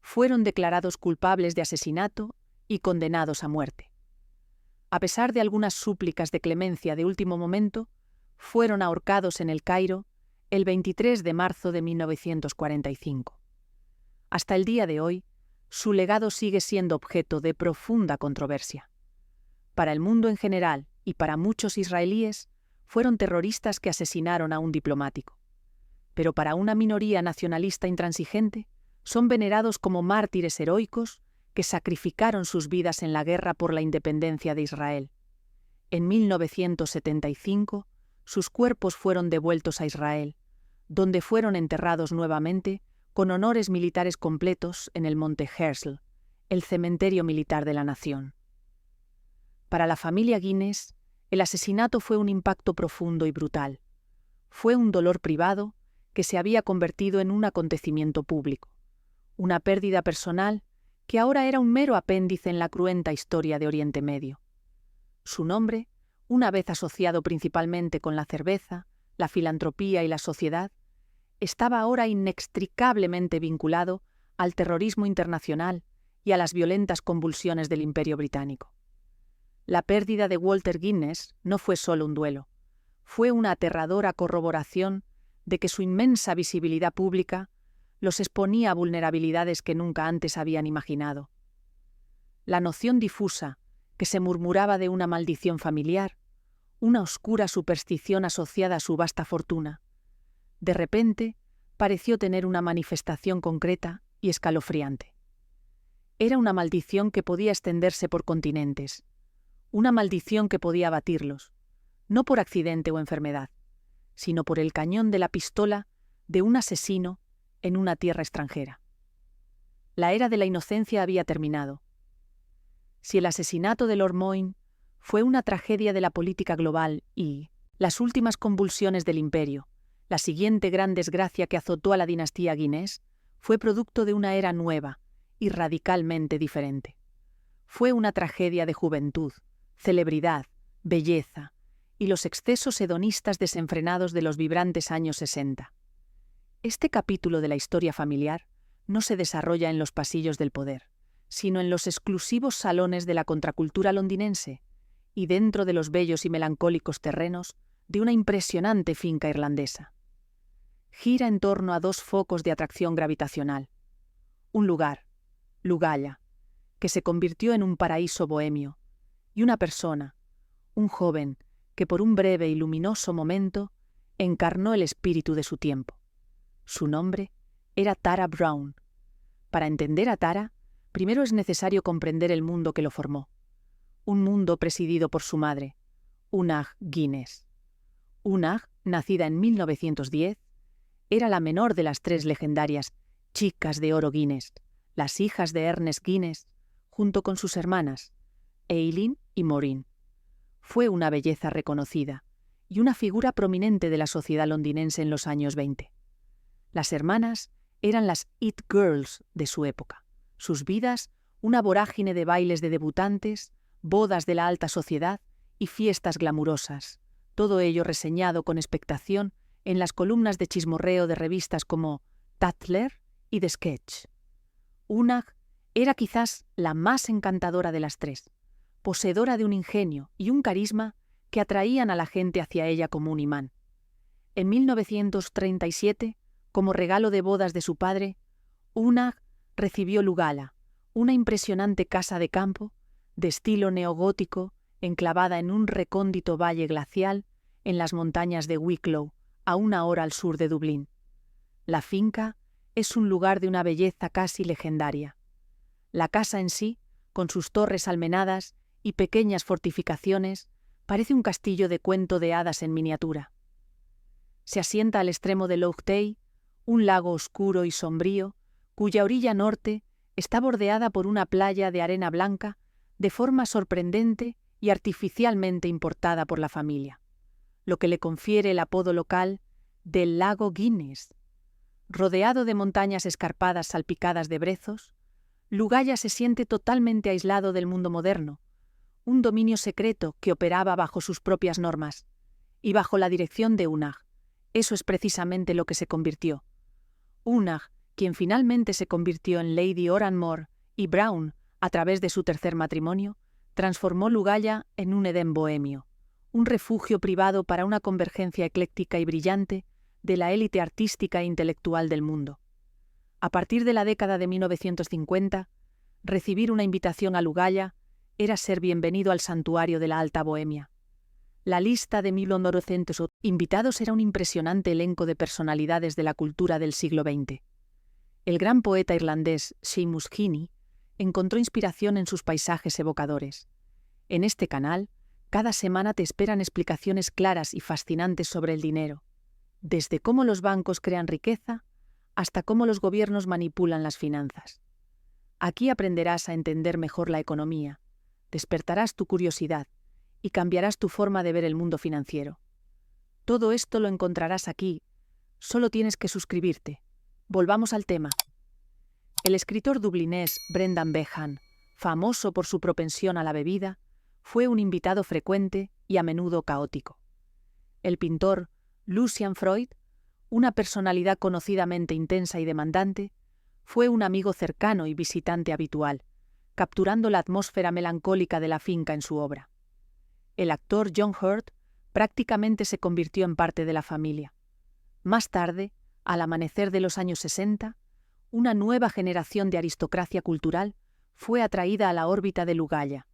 Fueron declarados culpables de asesinato y condenados a muerte. A pesar de algunas súplicas de clemencia de último momento, fueron ahorcados en El Cairo el 23 de marzo de 1945. Hasta el día de hoy, su legado sigue siendo objeto de profunda controversia. Para el mundo en general y para muchos israelíes, fueron terroristas que asesinaron a un diplomático. Pero para una minoría nacionalista intransigente, son venerados como mártires heroicos que sacrificaron sus vidas en la guerra por la independencia de Israel. En 1975, sus cuerpos fueron devueltos a Israel, donde fueron enterrados nuevamente con honores militares completos en el Monte Herzl, el cementerio militar de la nación. Para la familia Guinness, el asesinato fue un impacto profundo y brutal. Fue un dolor privado que se había convertido en un acontecimiento público, una pérdida personal que ahora era un mero apéndice en la cruenta historia de Oriente Medio. Su nombre, una vez asociado principalmente con la cerveza, la filantropía y la sociedad, estaba ahora inextricablemente vinculado al terrorismo internacional y a las violentas convulsiones del Imperio Británico. La pérdida de Walter Guinness no fue solo un duelo, fue una aterradora corroboración de que su inmensa visibilidad pública los exponía a vulnerabilidades que nunca antes habían imaginado. La noción difusa que se murmuraba de una maldición familiar, una oscura superstición asociada a su vasta fortuna, de repente pareció tener una manifestación concreta y escalofriante. Era una maldición que podía extenderse por continentes, una maldición que podía abatirlos, no por accidente o enfermedad, sino por el cañón de la pistola de un asesino en una tierra extranjera. La era de la inocencia había terminado. Si el asesinato de Lord Moyne fue una tragedia de la política global y las últimas convulsiones del imperio, la siguiente gran desgracia que azotó a la dinastía Guinness, fue producto de una era nueva y radicalmente diferente. Fue una tragedia de juventud, celebridad, belleza y los excesos hedonistas desenfrenados de los vibrantes años 60. Este capítulo de la historia familiar no se desarrolla en los pasillos del poder, sino en los exclusivos salones de la contracultura londinense y dentro de los bellos y melancólicos terrenos de una impresionante finca irlandesa. Gira en torno a dos focos de atracción gravitacional. Un lugar, Lugalla, que se convirtió en un paraíso bohemio, y una persona, un joven, que por un breve y luminoso momento encarnó el espíritu de su tiempo. Su nombre era Tara Brown. Para entender a Tara, primero es necesario comprender el mundo que lo formó. Un mundo presidido por su madre, Unag Guinness. Unag, nacida en 1910, era la menor de las tres legendarias chicas de oro Guinness, las hijas de Ernest Guinness, junto con sus hermanas, Eileen y Maureen. Fue una belleza reconocida y una figura prominente de la sociedad londinense en los años 20. Las hermanas eran las It Girls de su época. Sus vidas, una vorágine de bailes de debutantes, bodas de la alta sociedad y fiestas glamurosas, todo ello reseñado con expectación en las columnas de chismorreo de revistas como Tatler y The Sketch. Unag era quizás la más encantadora de las tres, poseedora de un ingenio y un carisma que atraían a la gente hacia ella como un imán. En 1937, como regalo de bodas de su padre, Unag recibió Lugalla, una impresionante casa de campo, de estilo neogótico, enclavada en un recóndito valle glacial en las montañas de Wicklow, a 1 hora al sur de Dublín. La finca es un lugar de una belleza casi legendaria. La casa en sí, con sus torres almenadas y pequeñas fortificaciones, parece un castillo de cuento de hadas en miniatura. Se asienta al extremo de Lough Tay, un lago oscuro y sombrío, cuya orilla norte está bordeada por una playa de arena blanca de forma sorprendente y artificialmente importada por la familia. lo que le confiere el apodo local del lago Guinness. Rodeado de montañas escarpadas salpicadas de brezos, Lugaya se siente totalmente aislado del mundo moderno, un dominio secreto que operaba bajo sus propias normas y bajo la dirección de Unag. Eso es precisamente lo que se convirtió. Unag, quien finalmente se convirtió en Lady Oranmore y Brown a través de su tercer matrimonio, transformó Lugaya en un Edén bohemio, un refugio privado para una convergencia ecléctica y brillante de la élite artística e intelectual del mundo. A partir de la década de 1950, recibir una invitación a Lugaya era ser bienvenido al santuario de la Alta Bohemia. La lista de 1.900 invitados era un impresionante elenco de personalidades de la cultura del siglo XX. El gran poeta irlandés Seamus Heaney encontró inspiración en sus paisajes evocadores. En este canal, cada semana te esperan explicaciones claras y fascinantes sobre el dinero, desde cómo los bancos crean riqueza hasta cómo los gobiernos manipulan las finanzas. Aquí aprenderás a entender mejor la economía, despertarás tu curiosidad y cambiarás tu forma de ver el mundo financiero. Todo esto lo encontrarás aquí, solo tienes que suscribirte. Volvamos al tema. El escritor dublinés Brendan Behan, famoso por su propensión a la bebida, fue un invitado frecuente y a menudo caótico. El pintor Lucian Freud, una personalidad conocidamente intensa y demandante, fue un amigo cercano y visitante habitual, capturando la atmósfera melancólica de la finca en su obra. El actor John Hurt prácticamente se convirtió en parte de la familia. Más tarde, al amanecer de los años 60, una nueva generación de aristocracia cultural fue atraída a la órbita de Lugaya.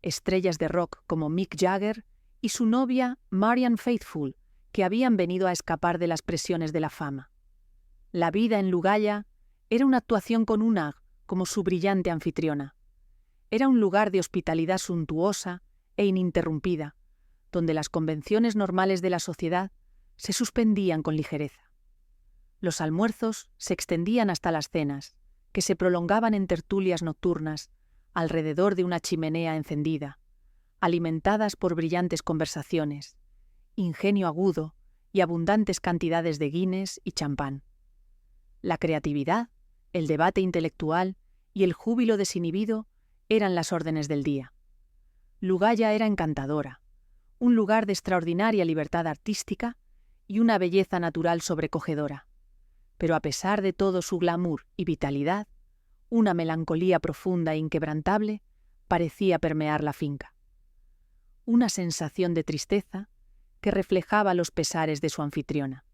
Estrellas de rock como Mick Jagger y su novia Marianne Faithfull, que habían venido a escapar de las presiones de la fama. La vida en Lugaya era una actuación con Unag como su brillante anfitriona. Era un lugar de hospitalidad suntuosa e ininterrumpida, donde las convenciones normales de la sociedad se suspendían con ligereza. Los almuerzos se extendían hasta las cenas, que se prolongaban en tertulias nocturnas, alrededor de una chimenea encendida, alimentadas por brillantes conversaciones, ingenio agudo y abundantes cantidades de Guinness y champán. La creatividad, el debate intelectual y el júbilo desinhibido eran las órdenes del día. Lugaya era encantadora, un lugar de extraordinaria libertad artística y una belleza natural sobrecogedora. Pero a pesar de todo su glamour y vitalidad, una melancolía profunda e inquebrantable parecía permear la finca. Una sensación de tristeza que reflejaba los pesares de su anfitriona.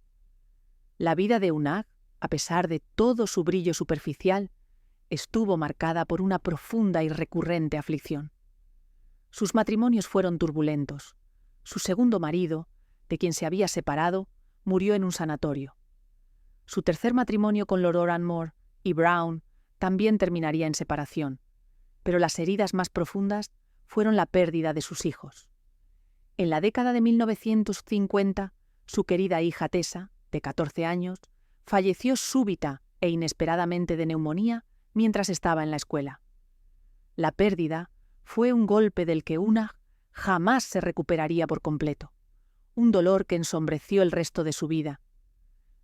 La vida de Unag, a pesar de todo su brillo superficial, estuvo marcada por una profunda y recurrente aflicción. Sus matrimonios fueron turbulentos. Su segundo marido, de quien se había separado, murió en un sanatorio. Su tercer matrimonio con Lord Oranmore y Brown también terminaría en separación, pero las heridas más profundas fueron la pérdida de sus hijos. En la década de 1950, su querida hija Tessa, de 14 años, falleció súbita e inesperadamente de neumonía mientras estaba en la escuela. La pérdida fue un golpe del que Unag jamás se recuperaría por completo, un dolor que ensombreció el resto de su vida.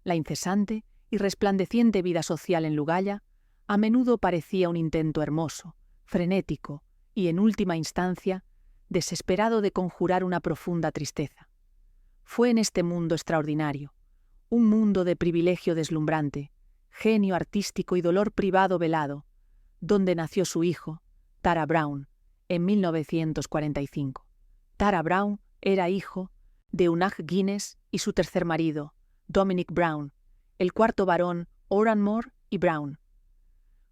La incesante y resplandeciente vida social en Lugaya a menudo parecía un intento hermoso, frenético y, en última instancia, desesperado de conjurar una profunda tristeza. Fue en este mundo extraordinario, un mundo de privilegio deslumbrante, genio artístico y dolor privado velado, donde nació su hijo, Tara Brown, en 1945. Tara Brown era hijo de Unag Guinness y su tercer marido, Dominic Brown, el cuarto barón Oranmore y Brown.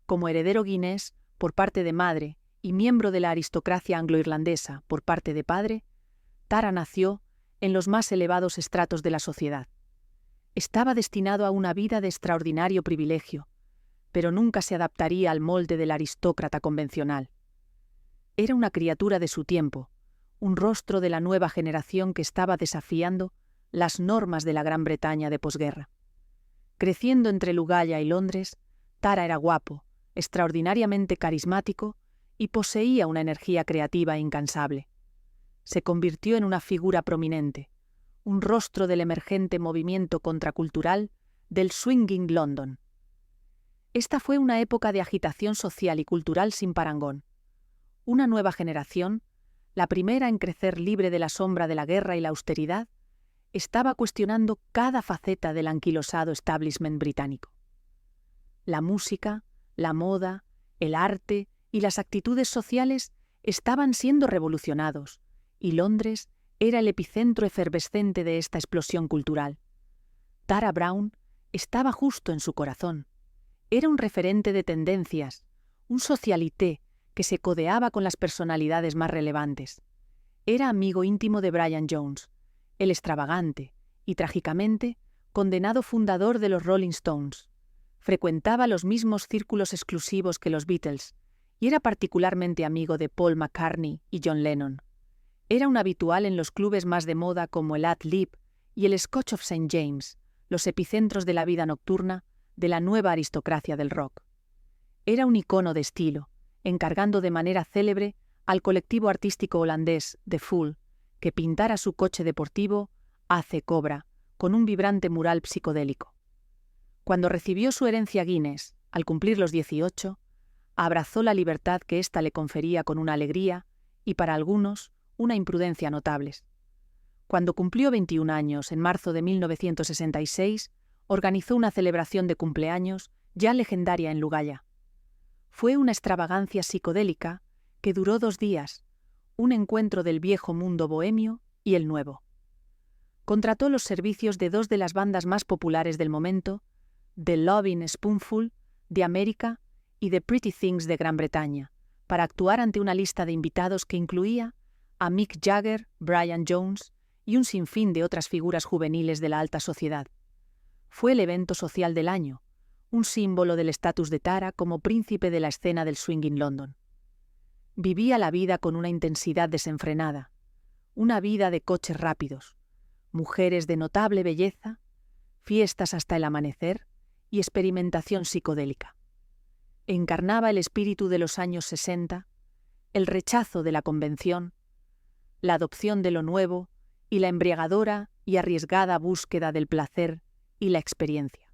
Como heredero Guinness por parte de madre y miembro de la aristocracia anglo-irlandesa por parte de padre, Tara nació en los más elevados estratos de la sociedad. Estaba destinado a una vida de extraordinario privilegio, pero nunca se adaptaría al molde del aristócrata convencional. Era una criatura de su tiempo, un rostro de la nueva generación que estaba desafiando las normas de la Gran Bretaña de posguerra. Creciendo entre Lugaya y Londres, Tara era guapo, extraordinariamente carismático y poseía una energía creativa incansable. Se convirtió en una figura prominente, un rostro del emergente movimiento contracultural del Swinging London. Esta fue una época de agitación social y cultural sin parangón. Una nueva generación, la primera en crecer libre de la sombra de la guerra y la austeridad, estaba cuestionando cada faceta del anquilosado establishment británico. La música, la moda, el arte y las actitudes sociales estaban siendo revolucionados, y Londres era el epicentro efervescente de esta explosión cultural. Tara Brown estaba justo en su corazón. Era un referente de tendencias, un socialité que se codeaba con las personalidades más relevantes. Era amigo íntimo de Brian Jones, el extravagante y, trágicamente, condenado fundador de los Rolling Stones. Frecuentaba los mismos círculos exclusivos que los Beatles y era particularmente amigo de Paul McCartney y John Lennon. Era un habitual en los clubes más de moda como el Ad-Lib y el Scotch of St. James, los epicentros de la vida nocturna de la nueva aristocracia del rock. Era un icono de estilo, encargando de manera célebre al colectivo artístico holandés The Fool que pintara su coche deportivo AC Cobra con un vibrante mural psicodélico. Cuando recibió su herencia Guinness, al cumplir los 18, abrazó la libertad que ésta le confería con una alegría y, para algunos, una imprudencia notables. Cuando cumplió 21 años, en marzo de 1966, organizó una celebración de cumpleaños ya legendaria en Lugaya. Fue una extravagancia psicodélica que duró 2 días, un encuentro del viejo mundo bohemio y el nuevo. Contrató los servicios de 2 de las bandas más populares del momento, The Lovin' Spoonful, de América, y The Pretty Things de Gran Bretaña, para actuar ante una lista de invitados que incluía a Mick Jagger, Brian Jones y un sinfín de otras figuras juveniles de la alta sociedad. Fue el evento social del año, un símbolo del estatus de Tara como príncipe de la escena del swinging London. Vivía la vida con una intensidad desenfrenada, una vida de coches rápidos, mujeres de notable belleza, fiestas hasta el amanecer y experimentación psicodélica. Encarnaba el espíritu de los años 60, el rechazo de la convención, la adopción de lo nuevo y la embriagadora y arriesgada búsqueda del placer y la experiencia.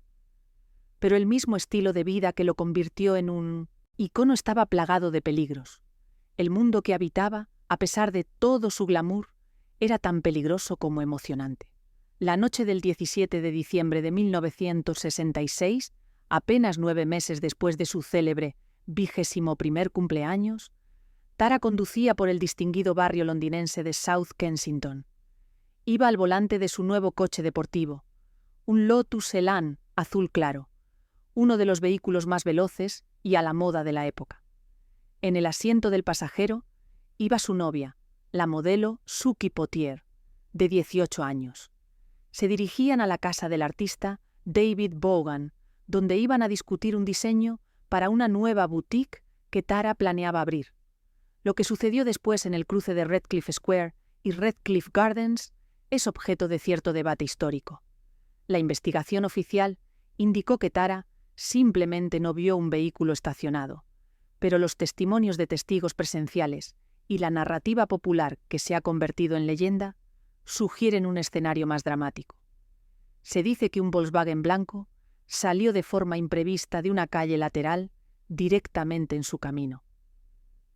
Pero el mismo estilo de vida que lo convirtió en un icono estaba plagado de peligros. El mundo que habitaba, a pesar de todo su glamour, era tan peligroso como emocionante. La noche del 17 de diciembre de 1966, apenas 9 meses después de su célebre 21º cumpleaños, Tara conducía por el distinguido barrio londinense de South Kensington. Iba al volante de su nuevo coche deportivo, un Lotus Elan azul claro, uno de los vehículos más veloces y a la moda de la época. En el asiento del pasajero iba su novia, la modelo Suki Potier, de 18 años. Se dirigían a la casa del artista David Vaughan, donde iban a discutir un diseño para una nueva boutique que Tara planeaba abrir. Lo que sucedió después en el cruce de Redcliffe Square y Redcliffe Gardens es objeto de cierto debate histórico. La investigación oficial indicó que Tara simplemente no vio un vehículo estacionado, pero los testimonios de testigos presenciales y la narrativa popular que se ha convertido en leyenda sugieren un escenario más dramático. Se dice que un Volkswagen blanco salió de forma imprevista de una calle lateral directamente en su camino.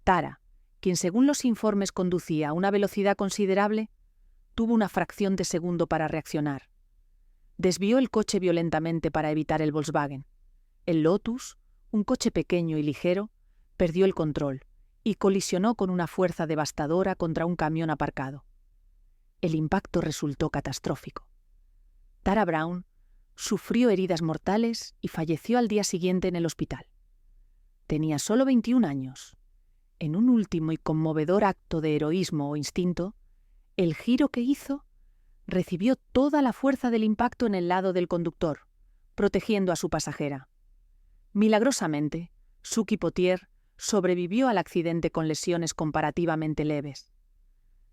Tara, quien según los informes conducía a una velocidad considerable, tuvo una fracción de segundo para reaccionar. Desvió el coche violentamente para evitar el Volkswagen. El Lotus, un coche pequeño y ligero, perdió el control y colisionó con una fuerza devastadora contra un camión aparcado. El impacto resultó catastrófico. Tara Brown sufrió heridas mortales y falleció al día siguiente en el hospital. Tenía solo 21 años. En un último y conmovedor acto de heroísmo o instinto, el giro que hizo recibió toda la fuerza del impacto en el lado del conductor, protegiendo a su pasajera. Milagrosamente, Suki Potier sobrevivió al accidente con lesiones comparativamente leves.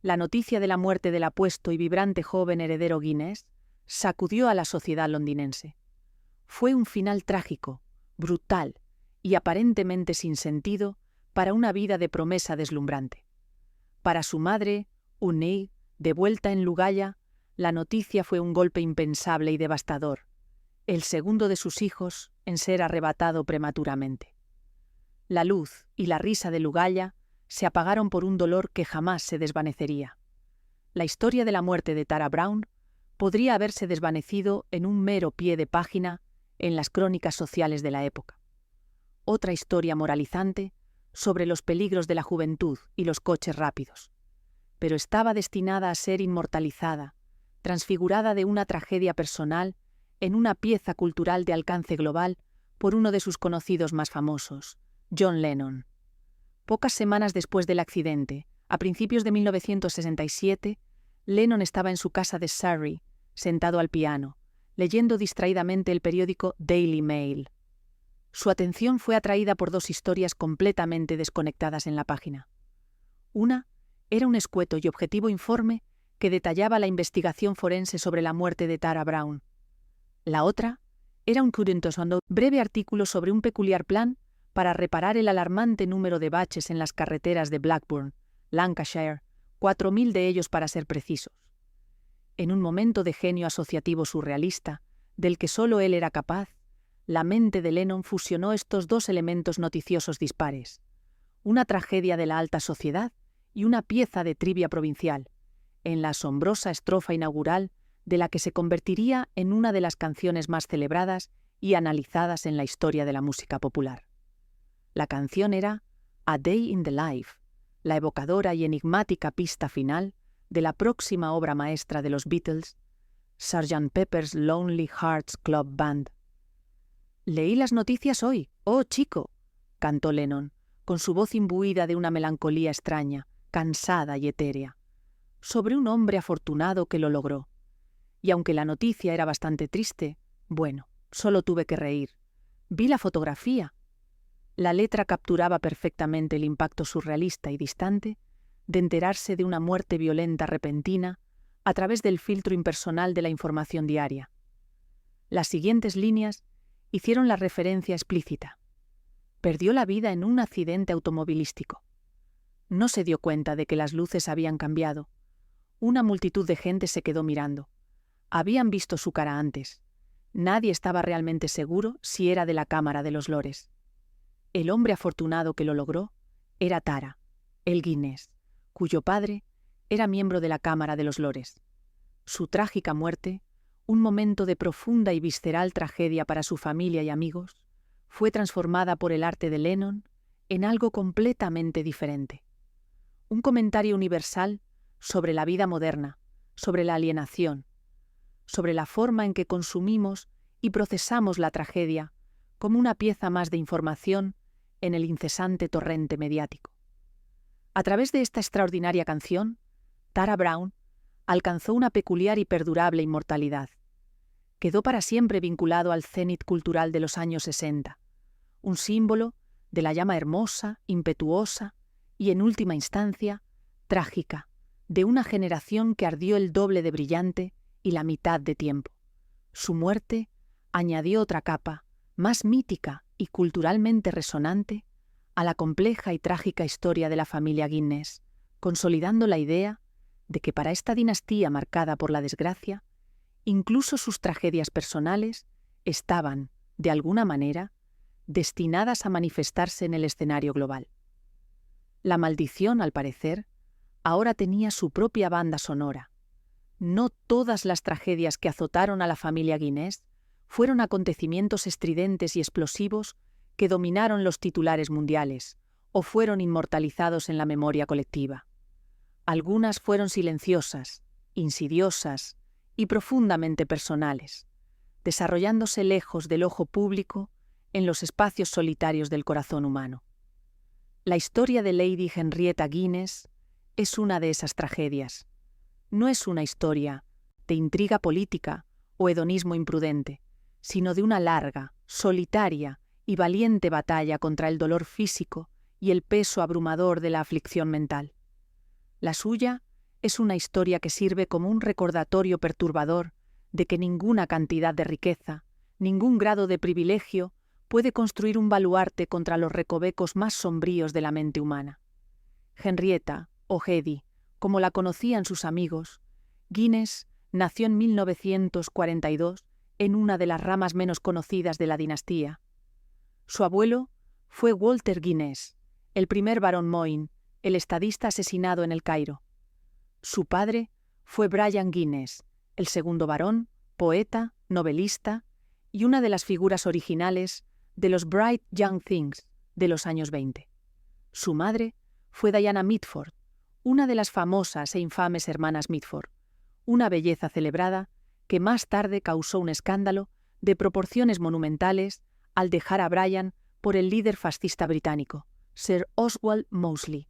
La noticia de la muerte del apuesto y vibrante joven heredero Guinness sacudió a la sociedad londinense. Fue un final trágico, brutal y aparentemente sin sentido para una vida de promesa deslumbrante. Para su madre, Unei, de vuelta en Lugaya, La noticia fue un golpe impensable y devastador, el segundo de sus hijos en ser arrebatado prematuramente. La luz y la risa de Lugalla se apagaron por un dolor que jamás se desvanecería. La historia de la muerte de Tara Brown podría haberse desvanecido en un mero pie de página en las crónicas sociales de la época. Otra historia moralizante sobre los peligros de la juventud y los coches rápidos. Pero estaba destinada a ser inmortalizada, transfigurada de una tragedia personal en una pieza cultural de alcance global por uno de sus conocidos más famosos, John Lennon. Pocas semanas después del accidente, a principios de 1967, Lennon estaba en su casa de Surrey, sentado al piano, leyendo distraídamente el periódico Daily Mail. Su atención fue atraída por dos historias completamente desconectadas en la página. Una era un escueto y objetivo informe que detallaba la investigación forense sobre la muerte de Tara Brown. La otra era un curentoso breve artículo sobre un peculiar plan para reparar el alarmante número de baches en las carreteras de Blackburn, Lancashire, 4.000 de ellos para ser precisos. En un momento de genio asociativo surrealista, del que solo él era capaz, la mente de Lennon fusionó estos dos elementos noticiosos dispares: una tragedia de la alta sociedad y una pieza de trivia provincial, en la asombrosa estrofa inaugural de la que se convertiría en una de las canciones más celebradas y analizadas en la historia de la música popular. La canción era A Day in the Life, la evocadora y enigmática pista final de la próxima obra maestra de los Beatles, Sgt. Pepper's Lonely Hearts Club Band. «Leí las noticias hoy, oh chico», cantó Lennon, con su voz imbuida de una melancolía extraña, cansada y etérea, sobre un hombre afortunado que lo logró. Y aunque la noticia era bastante triste, bueno, solo tuve que reír. Vi la fotografía. La letra capturaba perfectamente el impacto surrealista y distante de enterarse de una muerte violenta repentina a través del filtro impersonal de la información diaria. Las siguientes líneas hicieron la referencia explícita. Perdió la vida en un accidente automovilístico. No se dio cuenta de que las luces habían cambiado. Una multitud de gente se quedó mirando. Habían visto su cara antes. Nadie estaba realmente seguro si era de la Cámara de los Lores. El hombre afortunado que lo logró era Tara, el Guinness, cuyo padre era miembro de la Cámara de los Lores. Su trágica muerte, un momento de profunda y visceral tragedia para su familia y amigos, fue transformada por el arte de Lennon en algo completamente diferente. Un comentario universal sobre la vida moderna, sobre la alienación, sobre la forma en que consumimos y procesamos la tragedia como una pieza más de información en el incesante torrente mediático. A través de esta extraordinaria canción, Tara Brown alcanzó una peculiar y perdurable inmortalidad. Quedó para siempre vinculado al cénit cultural de los años 60, un símbolo de la llama hermosa, impetuosa y, en última instancia, trágica, de una generación que ardió el doble de brillante y la mitad de tiempo. Su muerte añadió otra capa, más mítica y culturalmente resonante, a la compleja y trágica historia de la familia Guinness, consolidando la idea de que para esta dinastía marcada por la desgracia, incluso sus tragedias personales estaban, de alguna manera, destinadas a manifestarse en el escenario global. La maldición, al parecer, ahora tenía su propia banda sonora. No todas las tragedias que azotaron a la familia Guinness fueron acontecimientos estridentes y explosivos que dominaron los titulares mundiales o fueron inmortalizados en la memoria colectiva. Algunas fueron silenciosas, insidiosas y profundamente personales, desarrollándose lejos del ojo público en los espacios solitarios del corazón humano. La historia de Lady Henrietta Guinness es una de esas tragedias. No es una historia de intriga política o hedonismo imprudente, sino de una larga, solitaria y valiente batalla contra el dolor físico y el peso abrumador de la aflicción mental. La suya es una historia que sirve como un recordatorio perturbador de que ninguna cantidad de riqueza, ningún grado de privilegio puede construir un baluarte contra los recovecos más sombríos de la mente humana. Henrietta, o Hedy, como la conocían sus amigos, Guinness nació en 1942 en una de las ramas menos conocidas de la dinastía. Su abuelo fue Walter Guinness, el primer barón Moyne, el estadista asesinado en El Cairo. Su padre fue Brian Guinness, el segundo barón, poeta, novelista y una de las figuras originales de los Bright Young Things de los años 20. Su madre fue Diana Mitford, una de las famosas e infames hermanas Mitford, una belleza celebrada que más tarde causó un escándalo de proporciones monumentales al dejar a Brian por el líder fascista británico, Sir Oswald Mosley.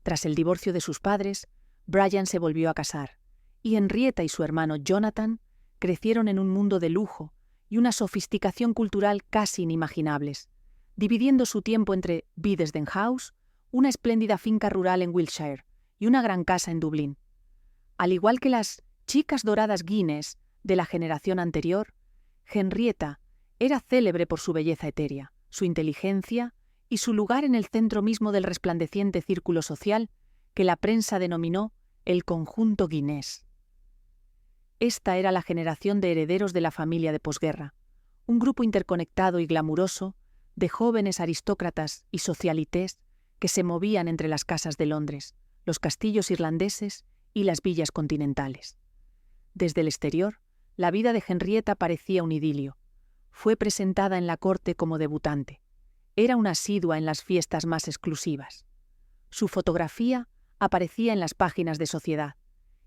Tras el divorcio de sus padres, Brian se volvió a casar, y Henrietta y su hermano Jonathan crecieron en un mundo de lujo y una sofisticación cultural casi inimaginables, dividiendo su tiempo entre Biddesden House, una espléndida finca rural en Wiltshire, y una gran casa en Dublín. Al igual que las chicas doradas Guinness de la generación anterior, Henrietta era célebre por su belleza etérea, su inteligencia y su lugar en el centro mismo del resplandeciente círculo social que la prensa denominó el conjunto Guinness. Esta era la generación de herederos de la familia de posguerra, un grupo interconectado y glamuroso de jóvenes aristócratas y socialités que se movían entre las casas de Londres, los castillos irlandeses y las villas continentales. Desde el exterior, la vida de Henrietta parecía un idilio. Fue presentada en la corte como debutante. Era una asidua en las fiestas más exclusivas. Su fotografía aparecía en las páginas de Sociedad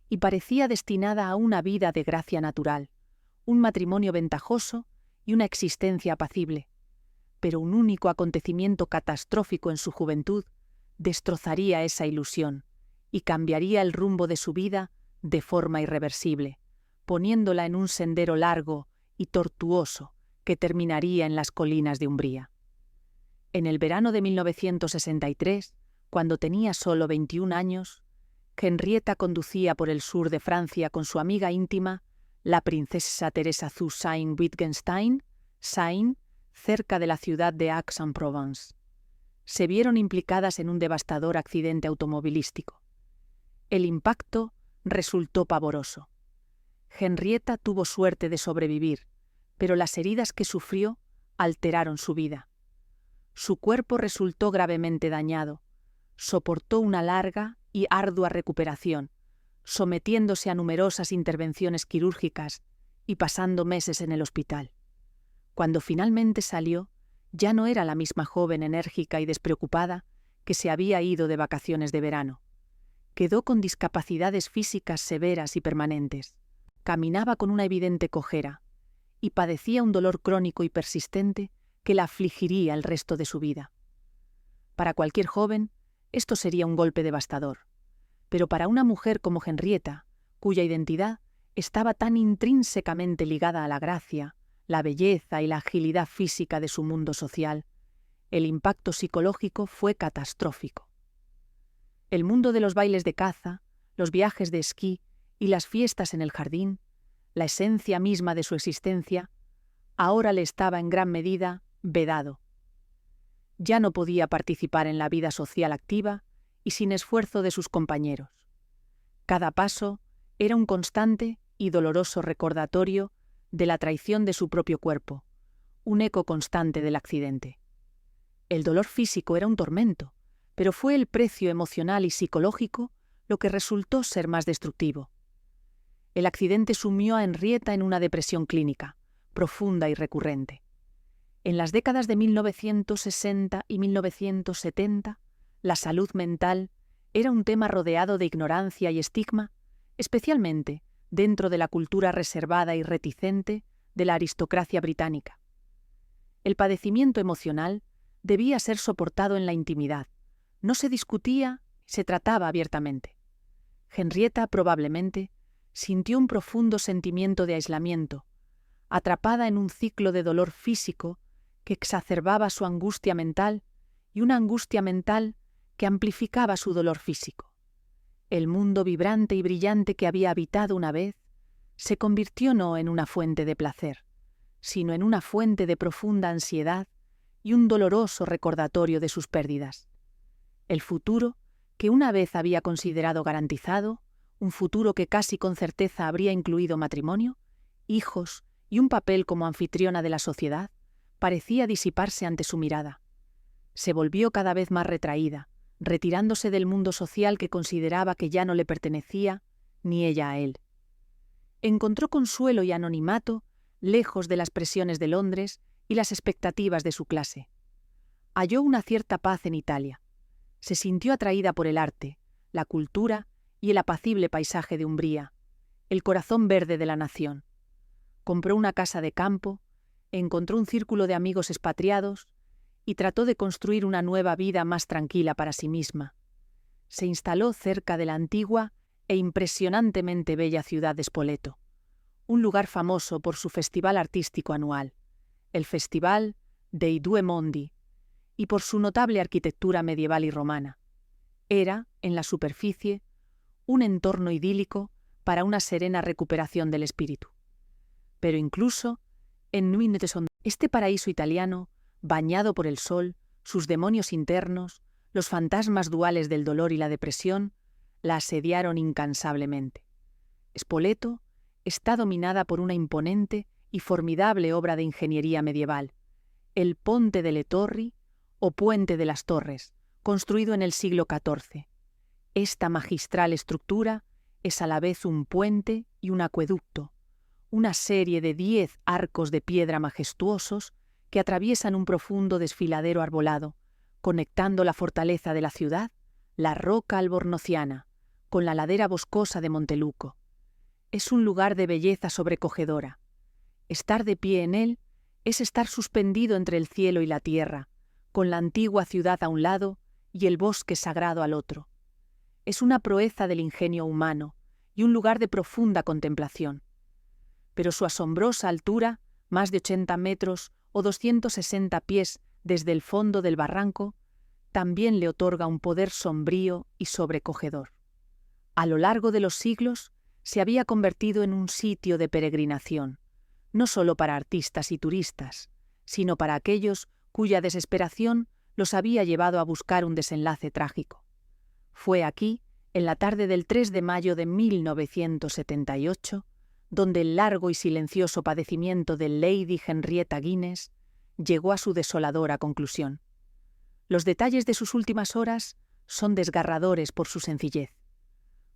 y parecía destinada a una vida de gracia natural, un matrimonio ventajoso y una existencia apacible. Pero un único acontecimiento catastrófico en su juventud destrozaría esa ilusión y cambiaría el rumbo de su vida de forma irreversible, poniéndola en un sendero largo y tortuoso que terminaría en las colinas de Umbría. En el verano de 1963, cuando tenía solo 21 años, Henrietta conducía por el sur de Francia con su amiga íntima, la princesa Teresa zu Sayn-Wittgenstein, Sayn, cerca de la ciudad de Aix-en-Provence. Se vieron implicadas en un devastador accidente automovilístico. El impacto resultó pavoroso. Henrietta tuvo suerte de sobrevivir, pero las heridas que sufrió alteraron su vida. Su cuerpo resultó gravemente dañado. Soportó una larga y ardua recuperación, sometiéndose a numerosas intervenciones quirúrgicas y pasando meses en el hospital. Cuando finalmente salió, ya no era la misma joven enérgica y despreocupada que se había ido de vacaciones de verano. Quedó con discapacidades físicas severas y permanentes. Caminaba con una evidente cojera y padecía un dolor crónico y persistente que la afligiría el resto de su vida. Para cualquier joven, esto sería un golpe devastador, pero para una mujer como Henrietta, cuya identidad estaba tan intrínsecamente ligada a la gracia, la belleza y la agilidad física de su mundo social, el impacto psicológico fue catastrófico. El mundo de los bailes de caza, los viajes de esquí y las fiestas en el jardín, la esencia misma de su existencia, ahora le estaba en gran medida vedado. Ya no podía participar en la vida social activa y sin esfuerzo de sus compañeros. Cada paso era un constante y doloroso recordatorio de la traición de su propio cuerpo, un eco constante del accidente. El dolor físico era un tormento, pero fue el precio emocional y psicológico lo que resultó ser más destructivo. El accidente sumió a Henrietta en una depresión clínica, profunda y recurrente. En las décadas de 1960 y 1970, la salud mental era un tema rodeado de ignorancia y estigma, especialmente dentro de la cultura reservada y reticente de la aristocracia británica. El padecimiento emocional debía ser soportado en la intimidad, no se discutía, se trataba abiertamente. Henrietta probablemente sintió un profundo sentimiento de aislamiento, atrapada en un ciclo de dolor físico que exacerbaba su angustia mental y una angustia mental que amplificaba su dolor físico. El mundo vibrante y brillante que había habitado una vez se convirtió no en una fuente de placer, sino en una fuente de profunda ansiedad y un doloroso recordatorio de sus pérdidas. El futuro, que una vez había considerado garantizado, un futuro que casi con certeza habría incluido matrimonio, hijos y un papel como anfitriona de la sociedad, parecía disiparse ante su mirada. Se volvió cada vez más retraída, retirándose del mundo social que consideraba que ya no le pertenecía, ni ella a él. Encontró consuelo y anonimato lejos de las presiones de Londres y las expectativas de su clase. Halló una cierta paz en Italia. Se sintió atraída por el arte, la cultura y el apacible paisaje de Umbría, el corazón verde de la nación. Compró una casa de campo, encontró un círculo de amigos expatriados y trató de construir una nueva vida más tranquila para sí misma. Se instaló cerca de la antigua e impresionantemente bella ciudad de Spoleto, un lugar famoso por su festival artístico anual, el Festival dei Due Mondi, y por su notable arquitectura medieval y romana. Era, en la superficie, un entorno idílico para una serena recuperación del espíritu. Pero incluso en Nuit-de-Son, este paraíso italiano, bañado por el sol, sus demonios internos, los fantasmas duales del dolor y la depresión, la asediaron incansablemente. Spoleto está dominada por una imponente y formidable obra de ingeniería medieval, el Ponte delle Torri o Puente de las Torres, construido en el siglo XIV. Esta magistral estructura es a la vez un puente y un acueducto, una serie de 10 arcos de piedra majestuosos que atraviesan un profundo desfiladero arbolado, conectando la fortaleza de la ciudad, la roca albornociana, con la ladera boscosa de Monteluco. Es un lugar de belleza sobrecogedora. Estar de pie en él es estar suspendido entre el cielo y la tierra, con la antigua ciudad a un lado y el bosque sagrado al otro. Es una proeza del ingenio humano y un lugar de profunda contemplación. Pero su asombrosa altura, más de 80 metros o 260 pies desde el fondo del barranco, también le otorga un poder sombrío y sobrecogedor. A lo largo de los siglos, se había convertido en un sitio de peregrinación, no solo para artistas y turistas, sino para aquellos cuya desesperación los había llevado a buscar un desenlace trágico. Fue aquí, en la tarde del 3 de mayo de 1978, donde el largo y silencioso padecimiento de Lady Henrietta Guinness llegó a su desoladora conclusión. Los detalles de sus últimas horas son desgarradores por su sencillez.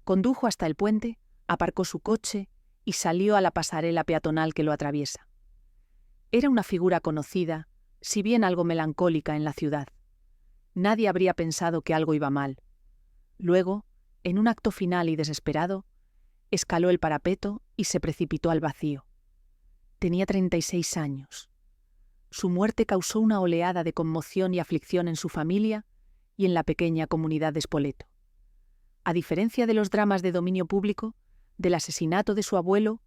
Condujo hasta el puente, aparcó su coche y salió a la pasarela peatonal que lo atraviesa. Era una figura conocida, si bien algo melancólica en la ciudad. Nadie habría pensado que algo iba mal. Luego, en un acto final y desesperado, escaló el parapeto y se precipitó al vacío. Tenía 36 años. Su muerte causó una oleada de conmoción y aflicción en su familia y en la pequeña comunidad de Spoleto. A diferencia de los dramas de dominio público, del asesinato de su abuelo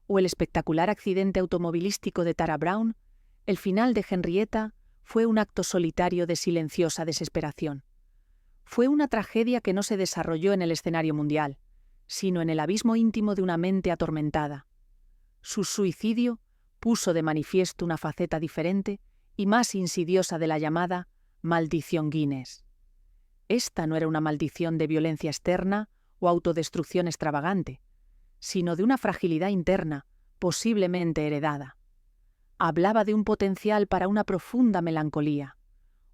o el espectacular accidente automovilístico de Tara Brown, el final de Henrietta fue un acto solitario de silenciosa desesperación. Fue una tragedia que no se desarrolló en el escenario mundial, sino en el abismo íntimo de una mente atormentada. Su suicidio puso de manifiesto una faceta diferente y más insidiosa de la llamada maldición Guinness. Esta no era una maldición de violencia externa o autodestrucción extravagante, sino de una fragilidad interna, posiblemente heredada. Hablaba de un potencial para una profunda melancolía,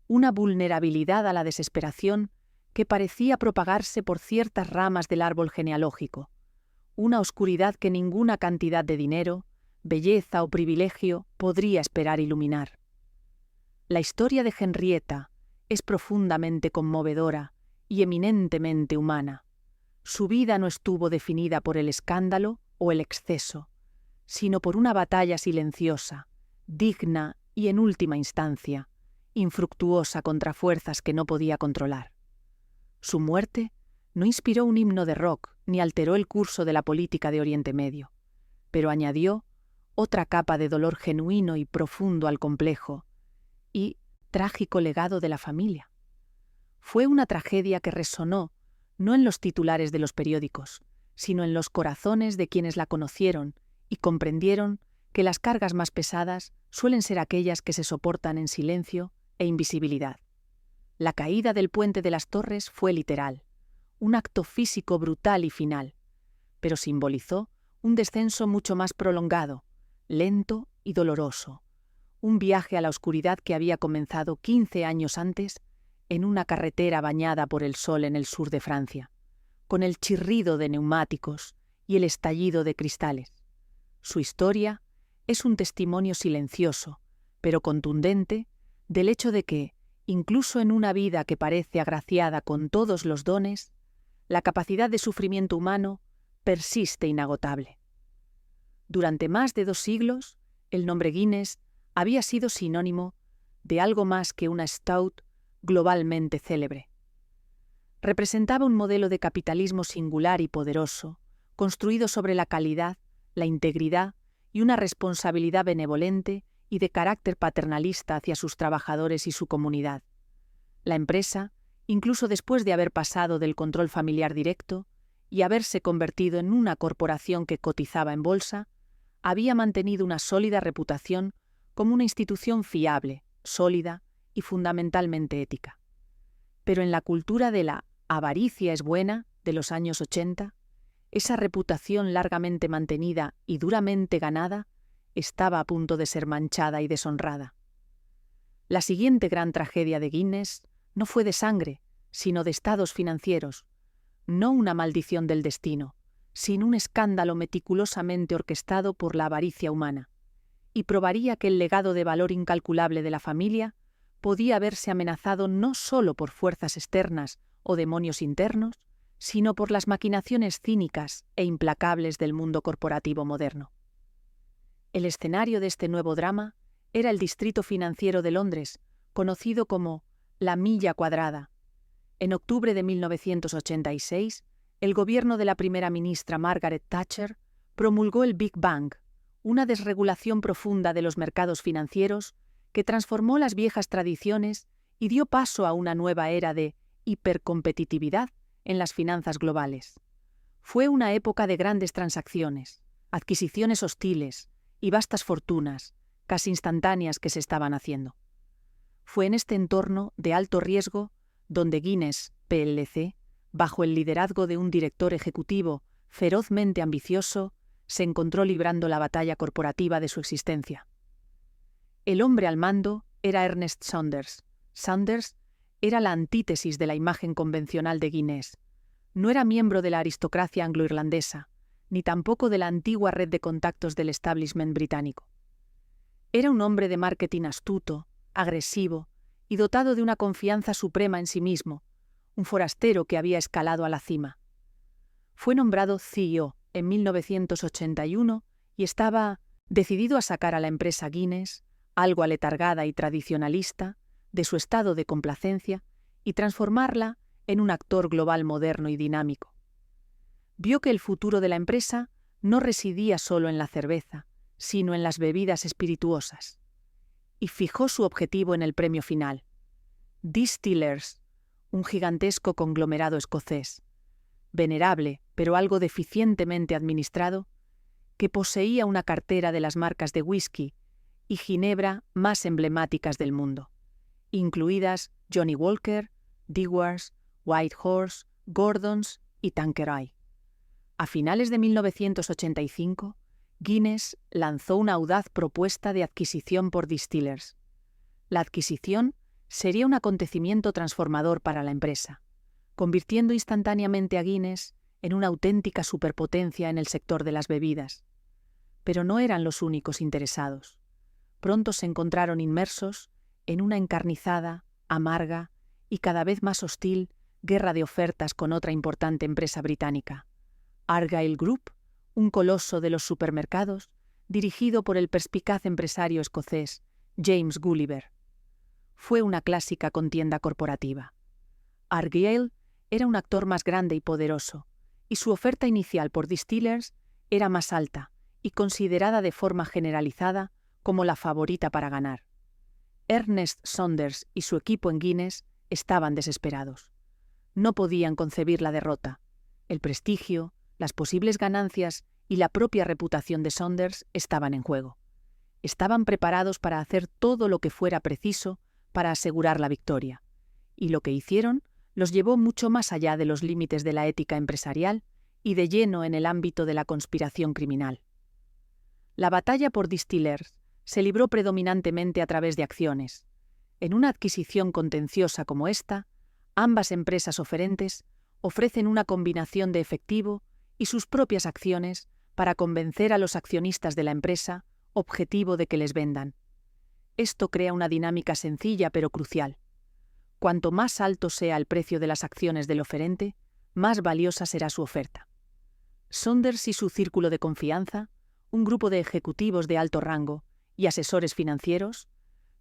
una vulnerabilidad a la desesperación que parecía propagarse por ciertas ramas del árbol genealógico, una oscuridad que ninguna cantidad de dinero, belleza o privilegio podría esperar iluminar. La historia de Henrietta es profundamente conmovedora y eminentemente humana. Su vida no estuvo definida por el escándalo o el exceso, sino por una batalla silenciosa, digna y, en última instancia, infructuosa contra fuerzas que no podía controlar. Su muerte no inspiró un himno de rock ni alteró el curso de la política de Oriente Medio, pero añadió otra capa de dolor genuino y profundo al complejo y trágico legado de la familia. Fue una tragedia que resonó no en los titulares de los periódicos, sino en los corazones de quienes la conocieron y comprendieron que las cargas más pesadas suelen ser aquellas que se soportan en silencio e invisibilidad. La caída del puente de las Torres fue literal, un acto físico brutal y final, pero simbolizó un descenso mucho más prolongado, lento y doloroso, un viaje a la oscuridad que había comenzado 15 años antes en una carretera bañada por el sol en el sur de Francia, con el chirrido de neumáticos y el estallido de cristales. Su historia es un testimonio silencioso, pero contundente, del hecho de que, incluso en una vida que parece agraciada con todos los dones, la capacidad de sufrimiento humano persiste inagotable. Durante más de 2 siglos, el nombre Guinness había sido sinónimo de algo más que una stout globalmente célebre. Representaba un modelo de capitalismo singular y poderoso, construido sobre la calidad, la integridad y una responsabilidad benevolente y de carácter paternalista hacia sus trabajadores y su comunidad. La empresa, incluso después de haber pasado del control familiar directo y haberse convertido en una corporación que cotizaba en bolsa, había mantenido una sólida reputación como una institución fiable, sólida y fundamentalmente ética. Pero en la cultura de la avaricia es buena de los años 80, esa reputación largamente mantenida y duramente ganada estaba a punto de ser manchada y deshonrada. La siguiente gran tragedia de Guinness no fue de sangre, sino de estados financieros, no una maldición del destino, sino un escándalo meticulosamente orquestado por la avaricia humana, y probaría que el legado de valor incalculable de la familia podía verse amenazado no solo por fuerzas externas o demonios internos, sino por las maquinaciones cínicas e implacables del mundo corporativo moderno. El escenario de este nuevo drama era el distrito financiero de Londres, conocido como la Milla Cuadrada. En octubre de 1986, el gobierno de la primera ministra Margaret Thatcher promulgó el Big Bang, una desregulación profunda de los mercados financieros que transformó las viejas tradiciones y dio paso a una nueva era de hipercompetitividad en las finanzas globales. Fue una época de grandes transacciones, adquisiciones hostiles y vastas fortunas, casi instantáneas, que se estaban haciendo. Fue en este entorno de alto riesgo donde Guinness plc, bajo el liderazgo de un director ejecutivo ferozmente ambicioso, se encontró librando la batalla corporativa de su existencia. El hombre al mando era Ernest Saunders. Saunders era la antítesis de la imagen convencional de Guinness. No era miembro de la aristocracia anglo-irlandesa, ni tampoco de la antigua red de contactos del establishment británico. Era un hombre de marketing astuto, agresivo y dotado de una confianza suprema en sí mismo, un forastero que había escalado a la cima. Fue nombrado CEO en 1981 y estaba decidido a sacar a la empresa Guinness, algo aletargada y tradicionalista, de su estado de complacencia y transformarla en un actor global moderno y dinámico. Vio que el futuro de la empresa no residía solo en la cerveza, sino en las bebidas espirituosas, y fijó su objetivo en el premio final. Distillers, un gigantesco conglomerado escocés, venerable pero algo deficientemente administrado, que poseía una cartera de las marcas de whisky y ginebra más emblemáticas del mundo, incluidas Johnny Walker, Dewar's, White Horse, Gordon's y Tanqueray. A finales de 1985, Guinness lanzó una audaz propuesta de adquisición por Distillers. La adquisición sería un acontecimiento transformador para la empresa, convirtiendo instantáneamente a Guinness en una auténtica superpotencia en el sector de las bebidas. Pero no eran los únicos interesados. Pronto se encontraron inmersos en una encarnizada, amarga y cada vez más hostil guerra de ofertas con otra importante empresa británica, Argyle Group, un coloso de los supermercados, dirigido por el perspicaz empresario escocés James Gulliver. Fue una clásica contienda corporativa. Argyle era un actor más grande y poderoso, y su oferta inicial por Distillers era más alta y considerada de forma generalizada como la favorita para ganar. Ernest Saunders y su equipo en Guinness estaban desesperados. No podían concebir la derrota. El prestigio, las posibles ganancias y la propia reputación de Saunders estaban en juego. Estaban preparados para hacer todo lo que fuera preciso para asegurar la victoria, y lo que hicieron los llevó mucho más allá de los límites de la ética empresarial y de lleno en el ámbito de la conspiración criminal. La batalla por Distillers se libró predominantemente a través de acciones. En una adquisición contenciosa como esta, ambas empresas oferentes ofrecen una combinación de efectivo y sus propias acciones para convencer a los accionistas de la empresa, objetivo de que les vendan. Esto crea una dinámica sencilla pero crucial. Cuanto más alto sea el precio de las acciones del oferente, más valiosa será su oferta. Saunders y su círculo de confianza, un grupo de ejecutivos de alto rango y asesores financieros,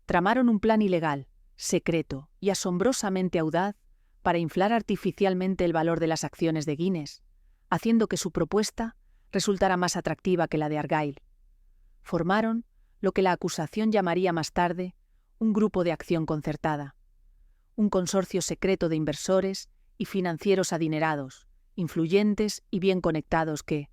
tramaron un plan ilegal, secreto y asombrosamente audaz para inflar artificialmente el valor de las acciones de Guinness, haciendo que su propuesta resultara más atractiva que la de Argyle. Formaron lo que la acusación llamaría más tarde un grupo de acción concertada, un consorcio secreto de inversores y financieros adinerados, influyentes y bien conectados que,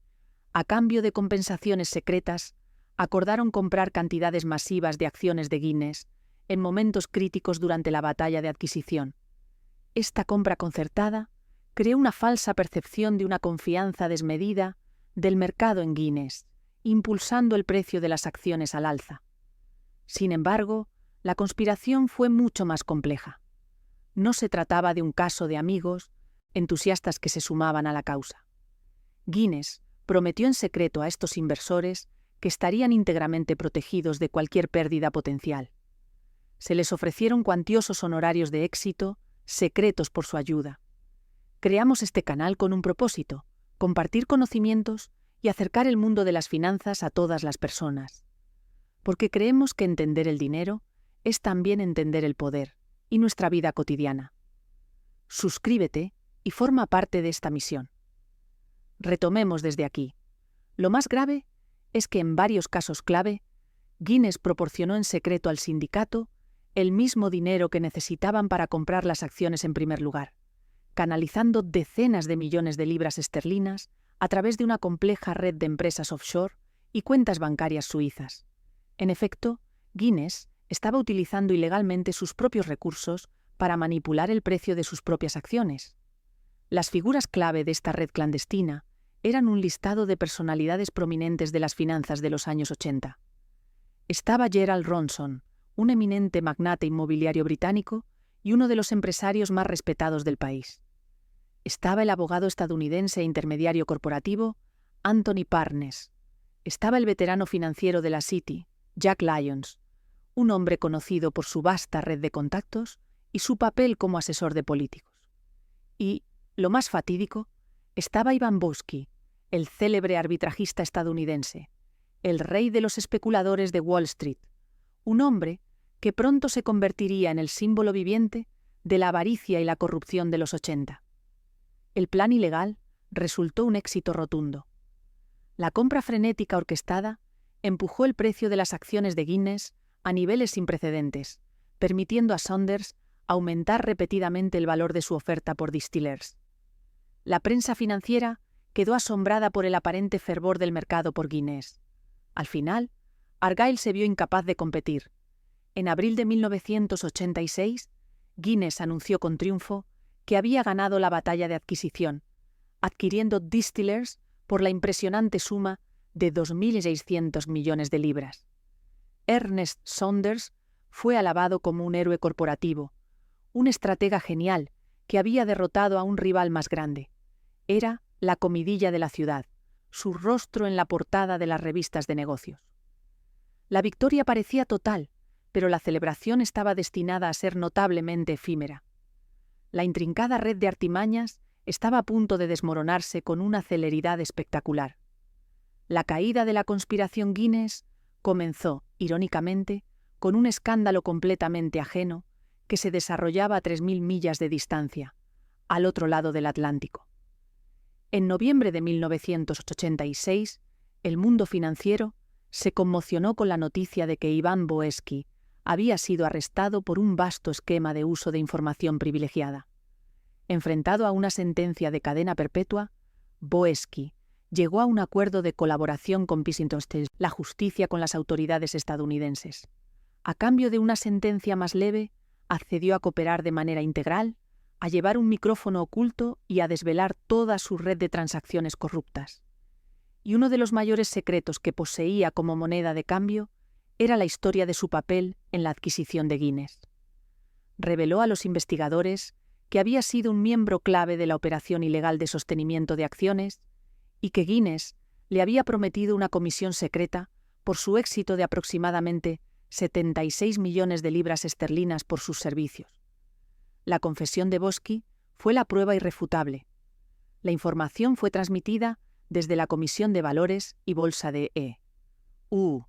a cambio de compensaciones secretas, acordaron comprar cantidades masivas de acciones de Guinness en momentos críticos durante la batalla de adquisición. Esta compra concertada creó una falsa percepción de una confianza desmedida del mercado en Guinness, impulsando el precio de las acciones al alza. Sin embargo, la conspiración fue mucho más compleja. No se trataba de un caso de amigos, entusiastas que se sumaban a la causa. Guinness prometió en secreto a estos inversores que estarían íntegramente protegidos de cualquier pérdida potencial. Se les ofrecieron cuantiosos honorarios de éxito, secretos por su ayuda. Creamos este canal con un propósito: compartir conocimientos y acercar el mundo de las finanzas a todas las personas. Porque creemos que entender el dinero es también entender el poder y nuestra vida cotidiana. Suscríbete y forma parte de esta misión. Retomemos desde aquí. Lo más grave es que en varios casos clave, Guinness proporcionó en secreto al sindicato el mismo dinero que necesitaban para comprar las acciones en primer lugar, canalizando decenas de millones de libras esterlinas a través de una compleja red de empresas offshore y cuentas bancarias suizas. En efecto, Guinness estaba utilizando ilegalmente sus propios recursos para manipular el precio de sus propias acciones. Las figuras clave de esta red clandestina eran un listado de personalidades prominentes de las finanzas de los años 80. Estaba Gerald Ronson, un eminente magnate inmobiliario británico y uno de los empresarios más respetados del país. Estaba el abogado estadounidense e intermediario corporativo Anthony Parnes. Estaba el veterano financiero de la City, Jack Lyons, un hombre conocido por su vasta red de contactos y su papel como asesor de políticos. Y, lo más fatídico, estaba Ivan Boesky, el célebre arbitrajista estadounidense, el rey de los especuladores de Wall Street, un hombre que pronto se convertiría en el símbolo viviente de la avaricia y la corrupción de los 80. El plan ilegal resultó un éxito rotundo. La compra frenética orquestada empujó el precio de las acciones de Guinness a niveles sin precedentes, permitiendo a Saunders aumentar repetidamente el valor de su oferta por Distillers. La prensa financiera quedó asombrada por el aparente fervor del mercado por Guinness. Al final, Argyle se vio incapaz de competir. En abril de 1986, Guinness anunció con triunfo que había ganado la batalla de adquisición, adquiriendo Distillers por la impresionante suma de 2.600 millones de libras. Ernest Saunders fue alabado como un héroe corporativo, un estratega genial que había derrotado a un rival más grande. Era la comidilla de la ciudad, su rostro en la portada de las revistas de negocios. La victoria parecía total, pero la celebración estaba destinada a ser notablemente efímera. La intrincada red de artimañas estaba a punto de desmoronarse con una celeridad espectacular. La caída de la conspiración Guinness comenzó, irónicamente, con un escándalo completamente ajeno que se desarrollaba a 3.000 millas de distancia, al otro lado del Atlántico. En noviembre de 1986, el mundo financiero se conmocionó con la noticia de que Ivan Boesky había sido arrestado por un vasto esquema de uso de información privilegiada. Enfrentado a una sentencia de cadena perpetua, Boesky llegó a un acuerdo de colaboración con Pissington, la justicia con las autoridades estadounidenses. A cambio de una sentencia más leve, accedió a cooperar de manera integral, a llevar un micrófono oculto y a desvelar toda su red de transacciones corruptas. Y uno de los mayores secretos que poseía como moneda de cambio era la historia de su papel en la adquisición de Guinness. Reveló a los investigadores que había sido un miembro clave de la operación ilegal de sostenimiento de acciones y que Guinness le había prometido una comisión secreta por su éxito de aproximadamente 76 millones de libras esterlinas por sus servicios. La confesión de Boschi fue la prueba irrefutable. La información fue transmitida desde la Comisión de Valores y Bolsa de E.U.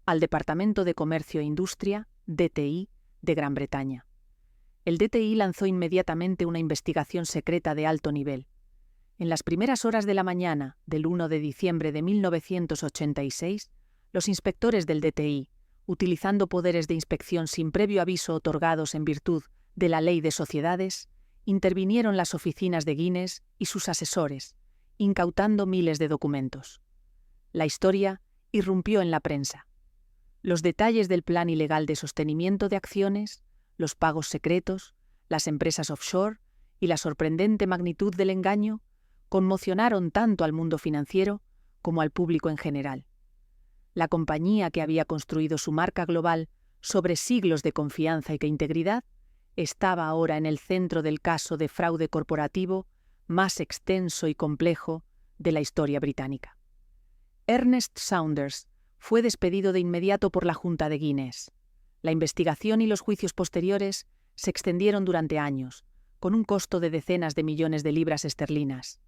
al Departamento de Comercio e Industria, DTI, de Gran Bretaña. El DTI lanzó inmediatamente una investigación secreta de alto nivel. En las primeras horas de la mañana del 1 de diciembre de 1986, los inspectores del DTI, utilizando poderes de inspección sin previo aviso otorgados en virtud de la Ley de Sociedades, intervinieron las oficinas de Guinness y sus asesores, incautando miles de documentos. La historia irrumpió en la prensa. Los detalles del plan ilegal de sostenimiento de acciones, los pagos secretos, las empresas offshore y la sorprendente magnitud del engaño conmocionaron tanto al mundo financiero como al público en general. La compañía que había construido su marca global sobre siglos de confianza y integridad estaba ahora en el centro del caso de fraude corporativo más extenso y complejo de la historia británica. Ernest Saunders fue despedido de inmediato por la Junta de Guinness. La investigación y los juicios posteriores se extendieron durante años, con un costo de decenas de millones de libras esterlinas.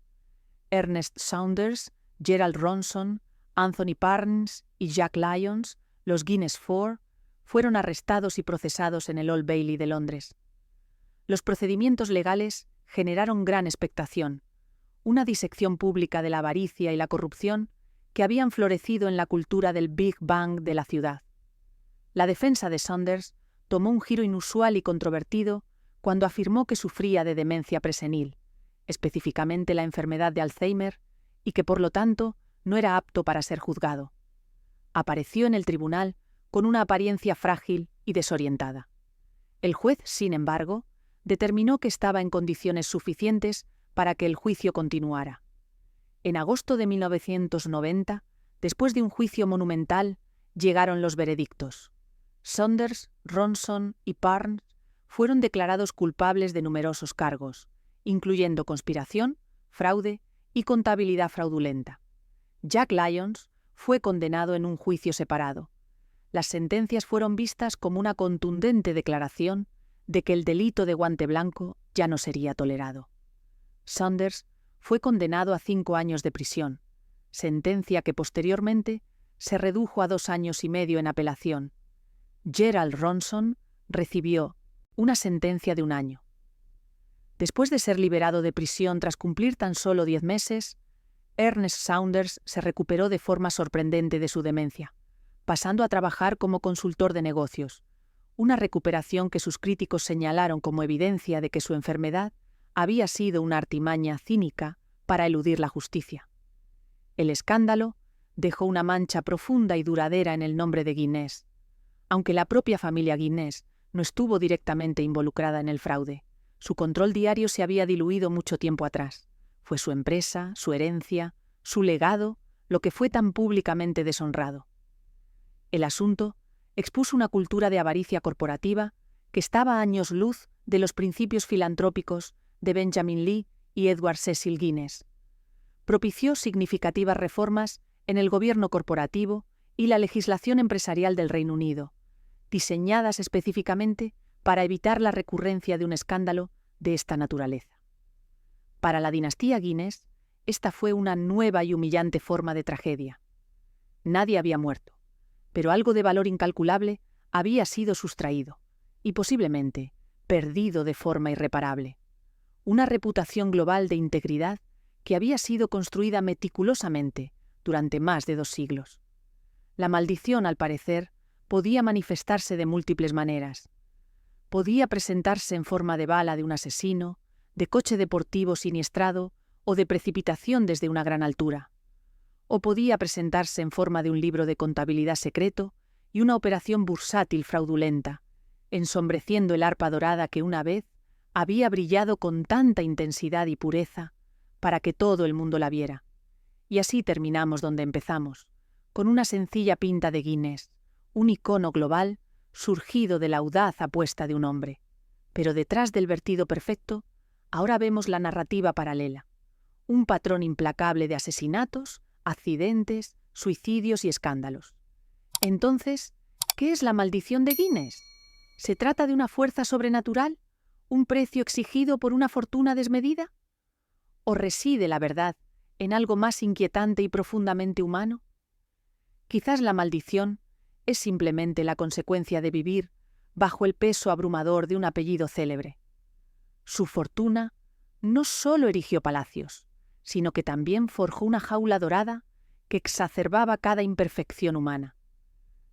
Ernest Saunders, Gerald Ronson, Anthony Parnes y Jack Lyons, los Guinness Four, fueron arrestados y procesados en el Old Bailey de Londres. Los procedimientos legales generaron gran expectación, una disección pública de la avaricia y la corrupción que habían florecido en la cultura del Big Bang de la ciudad. La defensa de Saunders tomó un giro inusual y controvertido cuando afirmó que sufría de demencia presenil, específicamente la enfermedad de Alzheimer, y que por lo tanto no era apto para ser juzgado. Apareció en el tribunal con una apariencia frágil y desorientada. El juez, sin embargo, determinó que estaba en condiciones suficientes para que el juicio continuara. En agosto de 1990, después de un juicio monumental, llegaron los veredictos. Saunders, Ronson y Parnes fueron declarados culpables de numerosos cargos, incluyendo conspiración, fraude y contabilidad fraudulenta. Jack Lyons fue condenado en un juicio separado. Las sentencias fueron vistas como una contundente declaración de que el delito de guante blanco ya no sería tolerado. Saunders fue condenado a 5 años de prisión, sentencia que posteriormente se redujo a 2 años y medio en apelación. Gerald Ronson recibió una sentencia de 1 año. Después de ser liberado de prisión tras cumplir tan solo 10 meses, Ernest Saunders se recuperó de forma sorprendente de su demencia, pasando a trabajar como consultor de negocios, una recuperación que sus críticos señalaron como evidencia de que su enfermedad había sido una artimaña cínica para eludir la justicia. El escándalo dejó una mancha profunda y duradera en el nombre de Guinness, aunque la propia familia Guinness no estuvo directamente involucrada en el fraude. Su control diario se había diluido mucho tiempo atrás. Fue su empresa, su herencia, su legado, lo que fue tan públicamente deshonrado. El asunto expuso una cultura de avaricia corporativa que estaba a años luz de los principios filantrópicos de Benjamin Lee y Edward Cecil Guinness. Propició significativas reformas en el gobierno corporativo y la legislación empresarial del Reino Unido, diseñadas específicamente para evitar la recurrencia de un escándalo de esta naturaleza. Para la dinastía Guinness, esta fue una nueva y humillante forma de tragedia. Nadie había muerto, pero algo de valor incalculable había sido sustraído y posiblemente perdido de forma irreparable. Una reputación global de integridad que había sido construida meticulosamente durante más de 2 siglos. La maldición, al parecer, podía manifestarse de múltiples maneras. Podía presentarse en forma de bala de un asesino, de coche deportivo siniestrado o de precipitación desde una gran altura. O podía presentarse en forma de un libro de contabilidad secreto y una operación bursátil fraudulenta, ensombreciendo el arpa dorada que una vez había brillado con tanta intensidad y pureza para que todo el mundo la viera. Y así terminamos donde empezamos, con una sencilla pinta de Guinness, un icono global surgido de la audaz apuesta de un hombre. Pero detrás del vertido perfecto, ahora vemos la narrativa paralela, un patrón implacable de asesinatos, accidentes, suicidios y escándalos. Entonces, ¿qué es la maldición de Guinness? ¿Se trata de una fuerza sobrenatural? ¿Un precio exigido por una fortuna desmedida? ¿O reside la verdad en algo más inquietante y profundamente humano? Quizás la maldición es simplemente la consecuencia de vivir bajo el peso abrumador de un apellido célebre. Su fortuna no solo erigió palacios, sino que también forjó una jaula dorada que exacerbaba cada imperfección humana.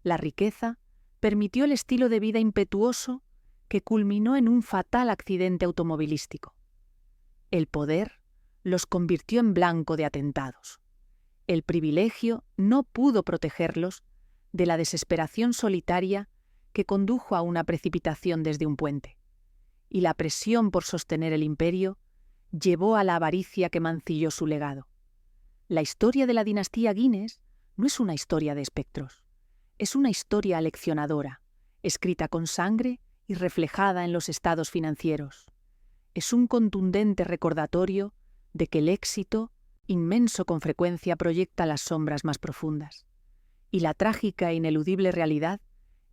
La riqueza permitió el estilo de vida impetuoso que culminó en un fatal accidente automovilístico. El poder los convirtió en blanco de atentados. El privilegio no pudo protegerlos de la desesperación solitaria que condujo a una precipitación desde un puente. Y la presión por sostener el imperio llevó a la avaricia que mancilló su legado. La historia de la dinastía Guinness no es una historia de espectros. Es una historia aleccionadora, escrita con sangre y reflejada en los estados financieros. Es un contundente recordatorio de que el éxito, inmenso con frecuencia, proyecta las sombras más profundas. Y la trágica e ineludible realidad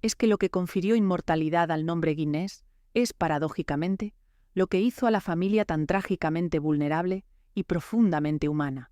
es que lo que confirió inmortalidad al nombre Guinness es, paradójicamente, lo que hizo a la familia tan trágicamente vulnerable y profundamente humana.